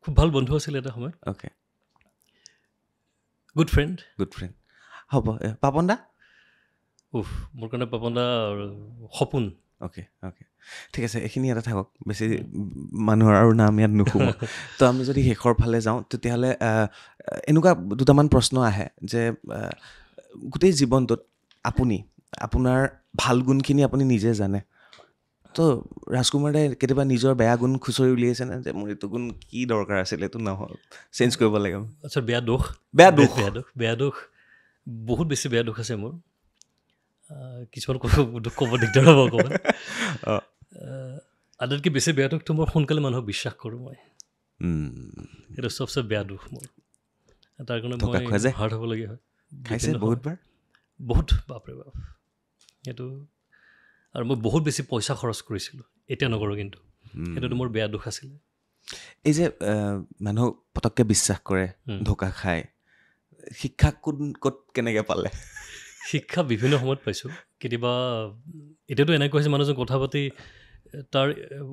খুব ভাল বন্ধু আছিল এটা সময়ত অ'কে গুড ফ্ৰেণ্ড হ'ব পাপন দা মোৰ কাৰণে পাপন দা সপোন অ'কে ঠিক আছে এইখিনি এটা থাকক বেছি মানুহৰ আৰু নাম ইয়াত নুশুনো তো আমি যদি শেষৰ ফালে যাওঁ তেতিয়াহ'লে এনেকুৱা দুটামান প্ৰশ্ন আহে যে গোটেই জীৱনটোত আপোনাৰ ভাল গুণখিনি আপুনি নিজে জানে তো ৰাজকুমাৰ দাই কেতিয়াবা নিজৰ বেয়া গুণ খুচৰি উলিয়াইছেনে যে মোৰ এইটো গুণ কি দৰকাৰ আছিলে এইটো নহয় চেঞ্জ কৰিব লাগে আচ্ছা বেয়া দুখ বহুত বেছি বেয়া দুখ আছে মোৰ কিছুমান ক'ব দিগদাৰ হ'ব অকণমান আটাইতকৈ বেছি বেয়া দুখটো মই সোনকালে মানুহক বিশ্বাস কৰোঁ মই এইটো চবচে বেয়া দুখ মোৰ তাৰ কাৰণে মই হাৰ্ড হ'বলগীয়া হয় বহুত বাপৰে বাপ সেইটো আৰু মই বহুত বেছি পইচা খৰচ কৰিছিলোঁ এতিয়া নকৰোঁ কিন্তু সেইটোতো মোৰ বেয়া দুখ আছিলে এই যে মানুহ পটককৈ বিশ্বাস কৰে ধোকা খায় শিক্ষা ক'ত কেনেকৈ পালে শিক্ষা বিভিন্ন সময়ত পাইছোঁ কেতিয়াবা এতিয়াতো এনেকুৱা হৈছে মানুহজন কথা পাতি তাৰ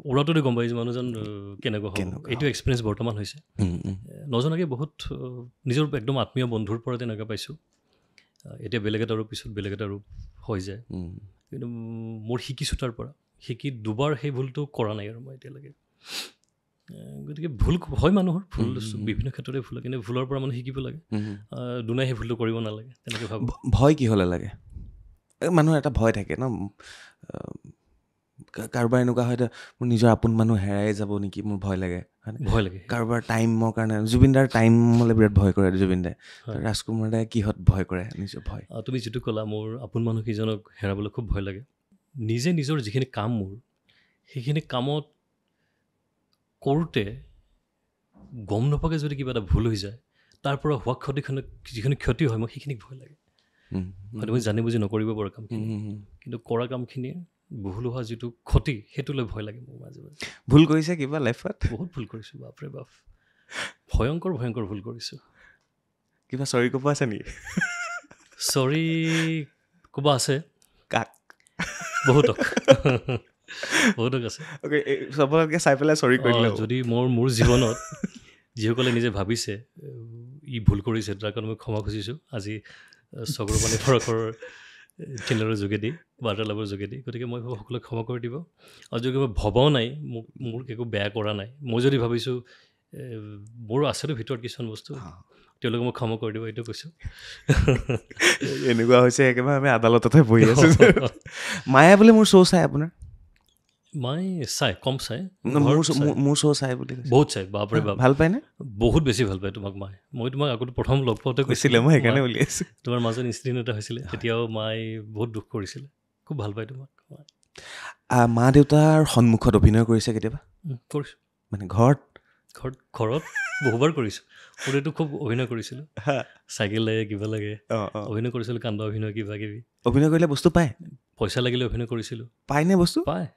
উৰাটোতে গম পাইছোঁ মানুহজন কেনেকুৱা হ'ব এইটো এক্সপিৰিয়েঞ্চ বৰ্তমান হৈছে নজনাকৈ বহুত নিজৰ একদম আত্মীয় বন্ধুৰ পৰা তেনেকৈ পাইছোঁ এতিয়া বেলেগ এটা ৰূপ পিছত বেলেগ এটা ৰূপ হৈ যায় কিন্তু মোৰ শিকিছোঁ তাৰ পৰা শিকি দুবাৰ সেই ভুলটো কৰা নাই আৰু মই এতিয়ালৈকে গতিকে ভুল হয় মানুহৰ ভুল বিভিন্ন ক্ষেত্ৰতে ভুল হয় কিন্তু ভুলৰ পৰা মানুহ শিকিব লাগে দুনাই সেই ভুলটো কৰিব নালাগে তেনেকৈ ভাবোঁ ভয় কি হ'লে লাগে মানুহৰ এটা ভয় থাকে ন কাৰোবাৰ এনেকুৱা হয় মোৰ নিজৰ আপোন মানুহ হেৰাই যাব নেকি মোৰ ভয় লাগে কাৰোবাৰ টাইমৰ কাৰণে জুবিন দাৰ টাইমলৈ বিৰাট ভয় কৰে জুবিন দাই ৰাজকুমাৰ দাই কিহত ভয় কৰে নিজৰ ভয় তুমি যিটো ক'লা মোৰ আপোন মানুহ কেইজনক হেৰাবলৈ খুব ভয় লাগে নিজে নিজৰ যিখিনি কাম মোৰ সেইখিনি কামত কৰোঁতে গম নোপোৱাকৈ যদি কিবা এটা ভুল হৈ যায় তাৰ পৰা হোৱা ক্ষতিখনক যিখিনি ক্ষতি হয় মই সেইখিনিক ভয় লাগে হয়তো মই জানি বুজি নকৰিব পৰা কামখিনি কিন্তু কৰা কামখিনি ভুল হোৱা যিটো ক্ষতি সেইটোলৈ ভয় লাগে মোৰ মাজে মাজে ভুল কৰিছে কিবা লাইফত বহুত ভুল কৰিছোঁ বাপৰে বাপ ভয়ংকৰ ভুল কৰিছোঁ কিবা চৰি ক'ব আছে নেকি চৰি ক'ব আছে কাক বহুতক আছে চবকে চাই পেলাই চৰি কৰিলে যদি মোৰ জীৱনত যিসকলে নিজে ভাবিছে ই ভুল কৰিছে তাৰ কাৰণে মই ক্ষমা খুজিছোঁ আজি চক্ৰপাণি পৰাশৰ চেনেলৰ যোগেদি বাৰ্তালাপৰ যোগেদি গতিকে মই সকলোকে ক্ষমা কৰি দিব আৰু যদি মই ভবাও নাই মোৰ একো বেয়া কৰা নাই মই যদি ভাবিছোঁ মোৰ আছেতো ভিতৰত কিছুমান বস্তু তেওঁলোকে মোক ক্ষমা কৰি দিব এইটো কৈছোঁ এনেকুৱা হৈছে একেবাৰে আমি আদালততে বহি আছোঁ মায়া বুলি মোৰ শ্ব' চাই আপোনাৰ মই কম চাই মোৰ শ্ব' চাই বুলি বহুত চাই বাপৰে বাপ ভাল পায়নে বহুত বেছি ভাল পায় তোমাক মই তোমাক আগতে প্ৰথম লগ পাওঁতে কৈছিলে মই সেইকাৰণে উলিয়াইছোঁ তোমাৰ মাজত ইনচিডেণ্ট এটা হৈছিলে তেতিয়াও মাই বহুত দুখ কৰিছিলে খুব ভাল পায় তোমাক মা দেউতাৰ সন্মুখত অভিনয় কৰিছে কেতিয়াবা কৰিছোঁ মানে ঘৰত বহুবাৰ কৰিছোঁ সৰুটো খুব অভিনয় কৰিছিলোঁ চাইকেল লাগে কিবা লাগে অভিনয় কৰিছিলোঁ কাণ্ড অভিনয় কিবা কিবি অভিনয় কৰিলে বস্তু পায় পইচা লাগিলে অভিনয় কৰিছিলোঁ পায়নে বস্তু পায়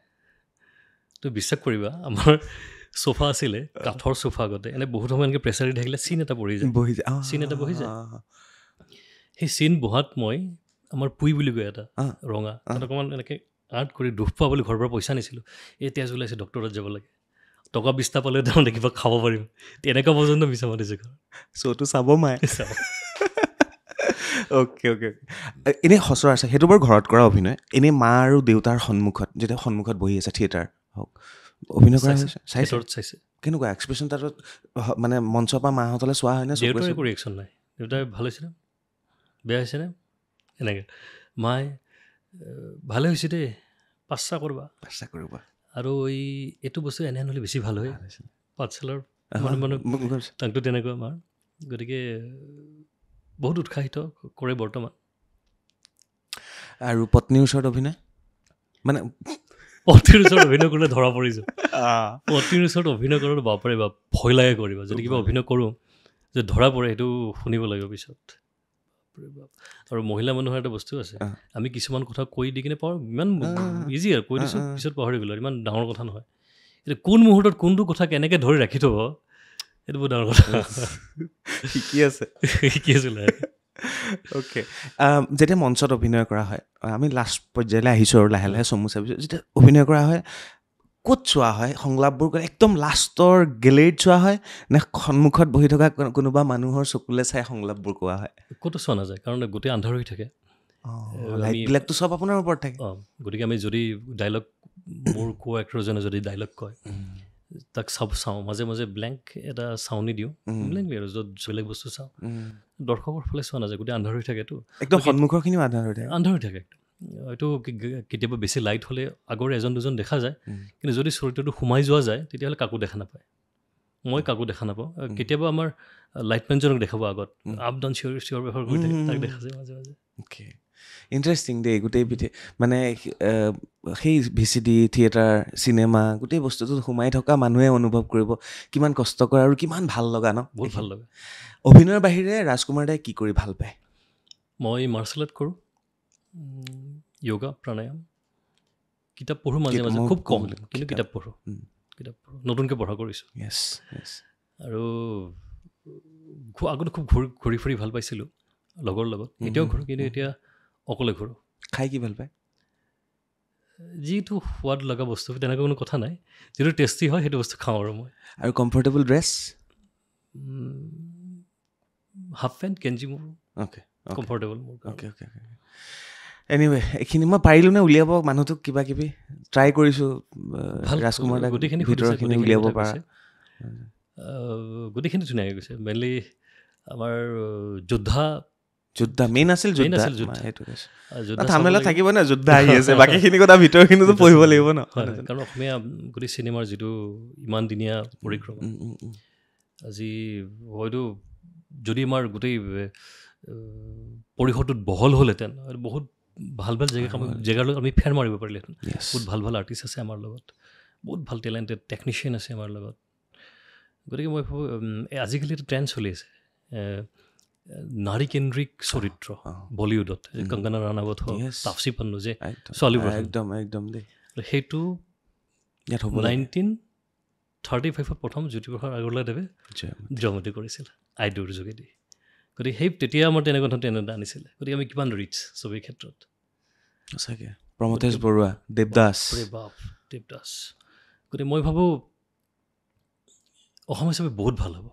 তুমি বিশ্বাস কৰিবা আমাৰ চোফা আছিলে কাঠৰ চোফা আগতে এনে বহুত সময় এনেকৈ প্ৰেছাৰ দি থাকিলে চিন এটা বহি যায় চিন এটা বহি যায় সেই চিন বহাত মই আমাৰ পুই বুলি কয় এটা ৰঙা তাত অকণমান এনেকৈ আৰ্ট কৰি দুখ পোৱা বুলি ঘৰৰ পৰা পইচা নিছিলোঁ এই তেজ ওলাইছে ডক্টৰত যাব লাগে টকা 20টা পালে তাৰমানে কিবা খাব পাৰিম তেনেকুৱা পৰ্যন্ত মিছা মাতিছে ঘৰ শ্ব'টো চাব মায়ে অ'কে এনেই সচৰাচৰ সেইটো বাৰু ঘৰত কৰা অভিনয় এনেই মা আৰু দেউতাৰ সন্মুখত যেতিয়া সন্মুখত বহি আছে থিয়েটাৰ হওক অভিনয় কৰা চাইছে কেনেকুৱা এক্সপ্ৰেশ্যন তাত মানে মঞ্চৰ পৰা মাহঁতলৈ চোৱা হয় নে দেউতাৰ একো ৰিয়েকশ্যন নাই দেউতাই ভাল হৈছেনে বেয়া হৈছেনে এনেকৈ মায়ে ভালে হৈছে দেই পাঁচটা কৰিবা আৰু এইটো বস্তু এনে হ'লে বেছি ভাল হয় পাঠশালাৰ মানে তাকটো তেনেকুৱা আমাৰ গতিকে বহুত উৎসাহিত কৰে বৰ্তমান আৰু পত্নীৰ ওচৰত অভিনয় মানে পত্নীৰ ওচৰত অভিনয় কৰিলে ধৰা পৰিছোঁ পত্নীৰ ওচৰত অভিনয় কৰাটো বাপৰে বাপ ভয় লাগে কৰিবা যদি কিবা অভিনয় কৰোঁ যে ধৰা পৰে সেইটো শুনিব লাগিব পিছত আৰু মহিলা মানুহৰ এটা বস্তু আছে আমি কিছুমান কথা কৈ দি কিনে পাওঁ ইমান ইজি আৰু কৈ দিছোঁ পিছত পাহৰি গ'লো ইমান ডাঙৰ কথা নহয় এতিয়া কোন মুহূৰ্তত কোনটো কথা কেনেকৈ ধৰি ৰাখি থ'ব এইটো বহুত ডাঙৰ কথা শিকি আছোঁ অ'কে যেতিয়া মঞ্চত অভিনয় কৰা হয় আমি লাষ্ট পৰ্যায়লৈ আহিছোঁ আৰু লাহে লাহে চমু চাপিছোঁ যেতিয়া অভিনয় কৰা হয় ক'ত চোৱা হয় সংলাপবোৰ একদম লাষ্টৰ গেলেৰীত চোৱা হয় নে সন্মুখত বহি থকা কোনোবা মানুহৰ চকুলে চাই সংলাপবোৰ কোৱা হয় ক'তো চোৱা নাযায় কাৰণ গোটেই আন্ধাৰ হৈ থাকে লাইটবিলাকতো চব আপোনাৰ ওপৰত থাকে গতিকে আমি যদি ডাইলগ মোৰ কো এক্টৰজনে যদি ডাইলগ কয় তাক চাওঁ মাজে মাজে ব্লেংক এটা চাউনি দিওঁ ব্লেংকলি আৰু য'ত বেলেগ বস্তু চাওঁ দৰ্শকৰ ফালে চোৱা নাযায় গোটেই আন্ধাৰ হৈ থাকেতো একদম সন্মুখৰখিনিও আন্ধাৰ হৈ থাকে একদম হয়তো কেতিয়াবা বেছি লাইট হ'লে আগৰ এজন দুজন দেখা যায় কিন্তু যদি চৰিত্ৰটো সোমাই যোৱা যায় তেতিয়াহ'লে কাকো দেখা নাপায় মই কাকো দেখা নাপাওঁ কেতিয়াবা আমাৰ লাইটমেনজনক দেখাব আগত আপ ডাউন চিঞৰ ব্যৱহাৰ কৰি থাকে তাক দেখা যায় মাজে মাজে ইণ্টাৰেষ্টিং দেই গোটেই মানে সেই VCD থিয়েটাৰ চিনেমা গোটেই বস্তুটোত সোমাই থকা মানুহে অনুভৱ কৰিব কিমান কষ্ট কৰে আৰু কিমান ভাল লগা ন বহুত ভাল লগা অভিনয়ৰ বাহিৰে ৰাজকুমাৰ দাই কি কৰি ভাল পায় মই মাৰ্চেল আৰ্ট কৰোঁ য়োগা প্ৰাণায়াম কিতাপ পঢ়োঁ মাজে মাজে খুব কম কিন্তু কিতাপ পঢ়োঁ নতুনকৈ পঢ়া কৰিছোঁ আৰু আগতে খুব ঘূৰি ফুৰি ভাল পাইছিলোঁ লগৰ লগত এতিয়াও ঘূৰোঁ কিন্তু এতিয়া অকলে ঘূৰোঁ খাই কি ভাল পায় যিটো সোৱাদ লগা বস্তু তেনেকুৱা কোনো কথা নাই যিটো টেষ্টি হয় সেইটো বস্তু খাওঁ আৰু মই আৰু কমফৰ্টেবল ড্ৰেছ হাফ পেণ্ট গেঞ্জি মোৰ কমফৰ্টেবল মোৰ এনিৱে এইখিনি মই পাৰিলোঁ নে উলিয়াব মানুহটোক কিবা কিবি ট্ৰাই কৰিছোঁ ৰাজকুমাৰ দাক গোটেইখিনি ভিতৰৰখিনি উলিয়াব পৰা গোটেইখিনি ধুনীয়াকৈ গৈছে মেইনলি আমাৰ যোদ্ধা মেইন আছিল যোদ্ধা থাকিব না যোদ্ধা আহি আছে বাকীখিনি কথা ভিতৰখিনিতো পঢ়িব লাগিব ন কাৰণ অসমীয়া গোটেই চিনেমাৰ যিটো ইমান দিনীয়া পৰিক্ৰমা আজি হয়তো যদি আমাৰ গোটেই পৰিসৰটোত বহল হ'লহেঁতেন বহুত ভাল ভাল জেগালৈ আমি ফেৰ মাৰিব পাৰিলেহেঁতেন বহুত ভাল ভাল আৰ্টিষ্ট আছে আমাৰ লগত বহুত ভাল টেলেণ্টেড টেকনিচিয়ান আছে আমাৰ লগত গতিকে মই ভাবোঁ আজিকালি এটা ট্ৰেণ্ড চলি আছে নাৰীকেন্দ্ৰিক চৰিত্ৰ বলিউডত কংগনা ৰাণাৱত হওক তাপসী পান্নু যে ছোৱালীবোৰ একদম সেইটো 1935 প্ৰথম জ্যোতিপ্ৰসাদ আগৰৱালাদেৱে জয়মতী কৰিছিল আইডুৰ যোগেদি গতিকে সেই তেতিয়া আমাৰ তেনেকুৱা ধৰণৰ আনিছিলে গতিকে আমি কিমান ৰিচ ছবিৰ ক্ষেত্ৰত সঁচাকৈ প্ৰমথেশ বৰুৱা দেৱদাস গতিকে মই ভাবোঁ অসম হিচাপে বহুত ভাল হ'ব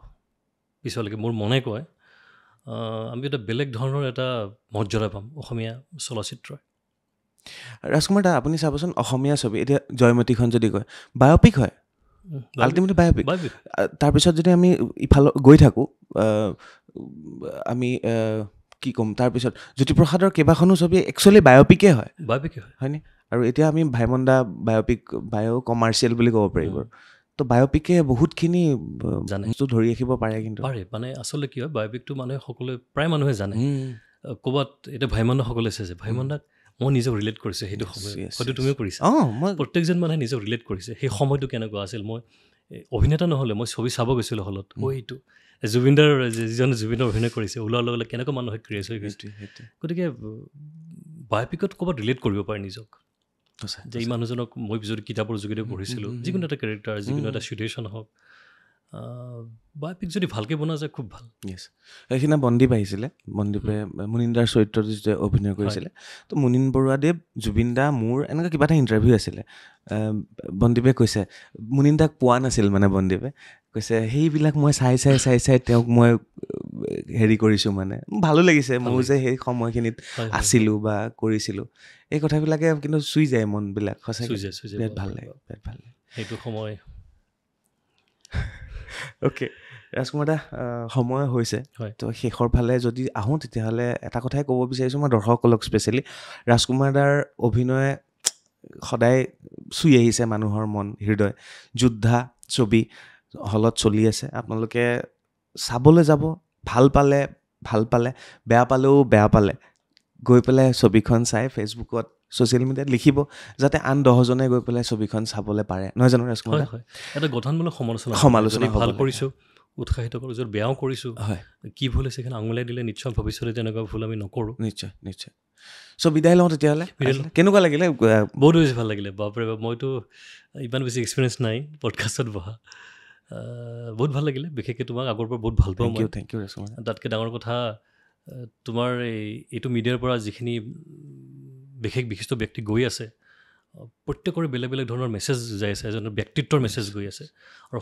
পিছলৈকে মোৰ মনে কয় আমি এটা বেলেগ ধৰণৰ এটা মৰ্যাদা পাম অসমীয়া চলচ্চিত্ৰই ৰাজকুমাৰ দা আপুনি চাবচোন অসমীয়া ছবি এতিয়া জয়মতীখন যদি কয় বায়'পিক হয় আল্টিমেটলি বায়'পিক তাৰপিছত যদি আমি ইফালে গৈ থাকোঁ আমি কি ক'ম তাৰপিছত জ্যোতিপ্ৰসাদৰ কেইবাখনো ছবি একচুৱেলি বায়'পিকে হয়নে আৰু এতিয়া আমি ভাইমন দা বায়'পিক কমাৰ্চিয়েল বুলি ক'ব পাৰিব তো বায়'পিকে বহুতখিনি জানে ধৰি ৰাখিব পাৰে কিন্তু মানে আচলতে কি হয় বায়'পিকটো মানুহে সকলোৱে প্ৰায় মানুহে জানে ক'ৰবাত এতিয়া ভাইমনসকলে চাইছে ভাইমনদাক মই নিজক ৰিলেট কৰিছোঁ সেইটো সময় হয়তো তুমিও কৰিছা মই প্ৰত্যেকজন মানুহে নিজক ৰিলেট কৰিছে সেই সময়টো কেনেকুৱা আছিল মই অভিনেতা নহ'লে মই ছবি চাব গৈছিলোঁ হলত এইটো জুবিনদাৰ যিজনে জুবিনৰ অভিনয় কৰিছে ওলোৱাৰ লগে লগে কেনেকুৱা মানুহে ক্ৰিয়েট হৈ গৈছে গতিকে বায়'পিকত ক'ৰবাত ৰিলেট কৰিব পাৰে নিজক যে এই মানুহজনক মই যদি কিতাপৰ যোগেদি পঢ়িছিলোঁ যিকোনো এটা কেৰেক্টাৰ যিকোনো এটা চিটুৱেশ্যন হওক বায়'পিক যদি ভালকৈ বনোৱা যায় খুব ভাল সেইদিনা বন্দীপ আহিছিলে বন্দীপে মুনিন্দাৰ চৰিত্ৰত যেতিয়া অভিনয় কৰিছিলে তো মুনিন বৰুৱাদেৱ জুবিন দা মোৰ এনেকুৱা কিবা এটা ইণ্টাৰভিউ আছিলে বন্দীপে কৈছে মুনিন দাক পোৱা নাছিল মানে বন্দীপে কৈছে সেইবিলাক মই চাই তেওঁক মই হেৰি কৰিছোঁ মানে ভালো লাগিছে মোৰ যে সেই সময়খিনিত আছিলোঁ বা কৰিছিলোঁ এই কথাবিলাকে কিন্তু চুই যায় মনবিলাক সঁচাকৈ বিৰাট ভাল লাগে সেইটো সময় অ'কে ৰাজকুমাৰ দা সময় হৈছে তো শেষৰ ফালে যদি আহোঁ তেতিয়াহ'লে এটা কথাই ক'ব বিচাৰিছোঁ মই দৰ্শকসকলক স্পেচিয়েলি ৰাজকুমাৰ দাৰ অভিনয়ে সদায় চুই আহিছে মানুহৰ মন হৃদয় যোদ্ধা ছবি হলত চলি আছে আপোনালোকে চাবলৈ যাব ভাল পালে বেয়া পালে গৈ পেলাই ছবিখন চাই ফেচবুকত ছ'চিয়েল মিডিয়াত লিখিব যাতে আন 10জনে গৈ পেলাই ছবিখন চাবলৈ পাৰে নহয় জানো ৰাজকুমাৰ এটা গঠনমূলক সমালোচনা ভাল কৰিছোঁ উৎসাহিত কৰোঁ যদি বেয়াও কৰিছোঁ কি ভুল হৈছে সেইখিনি আঙুলিয়াই দিলে নিশ্চয় ভৱিষ্যতে তেনেকুৱা ভুল আমি নকৰোঁ নিশ্চয় চ' বিদায় লওঁ তেতিয়াহ'লে কেনেকুৱা লাগিলে বহুত বেছি ভাল লাগিলে বাপৰে বাপ মইতো ইমান বেছি এক্সপিৰিয়েঞ্চ নাই পডকাষ্টত বহা বহুত ভাল লাগিলে বিশেষকৈ তোমাক আগৰ পৰা বহুত ভাল পাওঁ থেংক ইউ তাতকৈ ডাঙৰ কথা তোমাৰ এইটো মিডিয়াৰ পৰা যিখিনি বিশিষ্ট ব্যক্তি গৈ আছে প্ৰত্যেকৰে বেলেগ বেলেগ ধৰণৰ মেছেজ যাই আছে এজনৰ ব্যক্তিত্বৰ মেছেজ গৈ আছে আৰু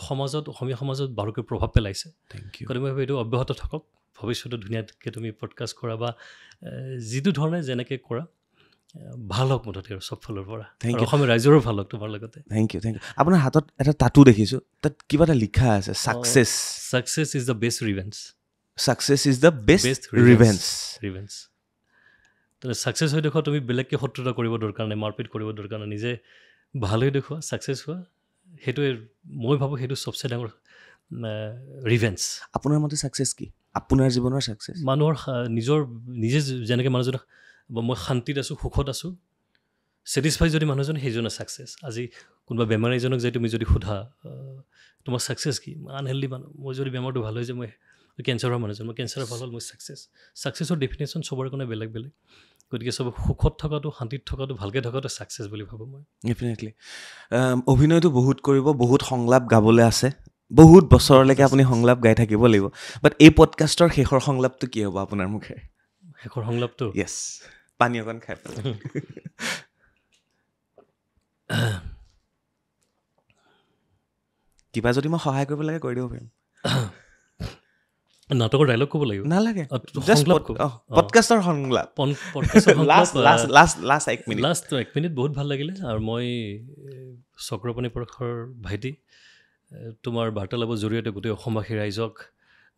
অসমীয়া সমাজত বাৰুকৈ প্ৰভাৱ পেলাইছে গতিকে মই ভাবোঁ এইটো অব্যাহত থাকক ভৱিষ্যতে ধুনীয়াকৈ তুমি পডকাষ্ট কৰা বা যিটো ধৰণে যেনেকৈ কৰা ভাল হওক মুঠতে আৰু চব ফালৰ পৰা অসমীয়া ৰাইজৰো ভাল হওক তোমাৰ লগতে থেংক ইউ আপোনাৰ হাতত এটা টাটু দেখিছোঁ তাত কিবা এটা লিখা আছে success is the best revenge তাতে ছাকচেছ হৈ দেখুৱা তুমি বেলেগকৈ শত্ৰুতা কৰিব দৰকাৰ নাই মাৰপিট কৰিব দৰকাৰ নাই নিজে ভাল হৈ দেখুৱা ছাকচেছ হোৱা সেইটোৱে মই ভাবোঁ সেইটো চবচে ডাঙৰ ৰিভেঞ্জ আপোনাৰ মতে ছাকচেছ কি আপোনাৰ জীৱনৰ ছাকচেছ মানুহৰ নিজে যেনেকৈ মানুহজনক বা মই শান্তিত আছোঁ, সুখত আছোঁ, ছেটিছফাই যদি মানুহজন সেইজনে ছাকচেছ। আজি কোনোবা বেমাৰী এজনক যে তুমি যদি সোধা তোমাৰ ছাকচেছ কি, আনহেল্ডি মানুহ, মই যদি বেমাৰটো ভাল হৈ যায়, মই কেঞ্চাৰ হোৱা মানুহজন, মই কেঞ্চাৰ ভাল হ'ল, মই ছাকচেছৰ ডেফিনেশ্যন চবৰে কাৰণে বেলেগ বেলেগ। গতিকে চব সুখত থকাটো, শান্তিত থকাটো, ভালকৈ থকাটো ছাকচেছ বুলি ভাবোঁ মই। ডেফিনেটলি। অভিনয়টো বহুত কৰিব, বহুত সংলাপ গাবলৈ আছে, বহুত বছৰলৈকে আপুনি সংলাপ গাই থাকিব লাগিব। বাট এই পডকাষ্টৰ শেষৰ সংলাপটো কি হ'ব আপোনাৰ মুখেৰে? শেষৰ সংলাপটো য়েছ, পানী অকণ খাই পেলাই। কিবা যদি মই সহায় কৰিব লাগে কৰি দিব পাৰিম। নাটকৰ ডাইলগ ক'ব লাগিব নালাগে, পডকাষ্টৰ সংলাপ। লাষ্ট 1 মিনিট বহুত ভাল লাগিলে। আৰু মই চক্ৰপাণি পৰশৰ ভাইটি, তোমাৰ বাৰ্তালাপৰ জৰিয়তে গোটেই অসমবাসী ৰাইজক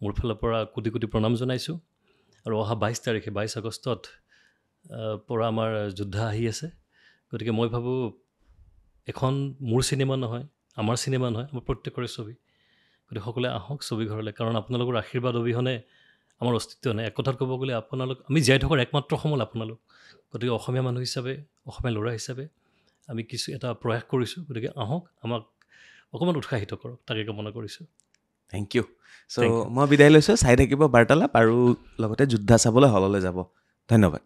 মোৰ ফালৰ পৰা কোটি কোটি প্ৰণাম জনাইছোঁ। আৰু অহা 22 তাৰিখে 22 আগষ্টত পৰা আমাৰ যোদ্ধা আহি আছে। গতিকে মই ভাবোঁ এখন মোৰ চিনেমা নহয়, আমাৰ চিনেমা নহয়, আমাৰ প্ৰত্যেকৰে ছবি। গতিকে সকলোৱে আহক ছবিঘৰলৈ, কাৰণ আপোনালোকৰ আশীৰ্বাদ অবিহনে আমাৰ অস্তিত্ব নাই। এক কথাত ক'ব গ'লে আপোনালোক, আমি জীয়াই থকাৰ একমাত্ৰ সমল আপোনালোক। গতিকে অসমীয়া মানুহ হিচাপে, অসমীয়া ল'ৰা হিচাপে আমি কিছু এটা প্ৰয়াস কৰিছোঁ। গতিকে আহক, আমাক অকণমান উৎসাহিত কৰক, তাকে কামনা কৰিছোঁ। Thank U. চ' মই বিদায় লৈছোঁ। চাই থাকিব বাৰ্তালাপ আৰু লগতে যোদ্ধা চাবলৈ হললৈ যাব। ধন্যবাদ।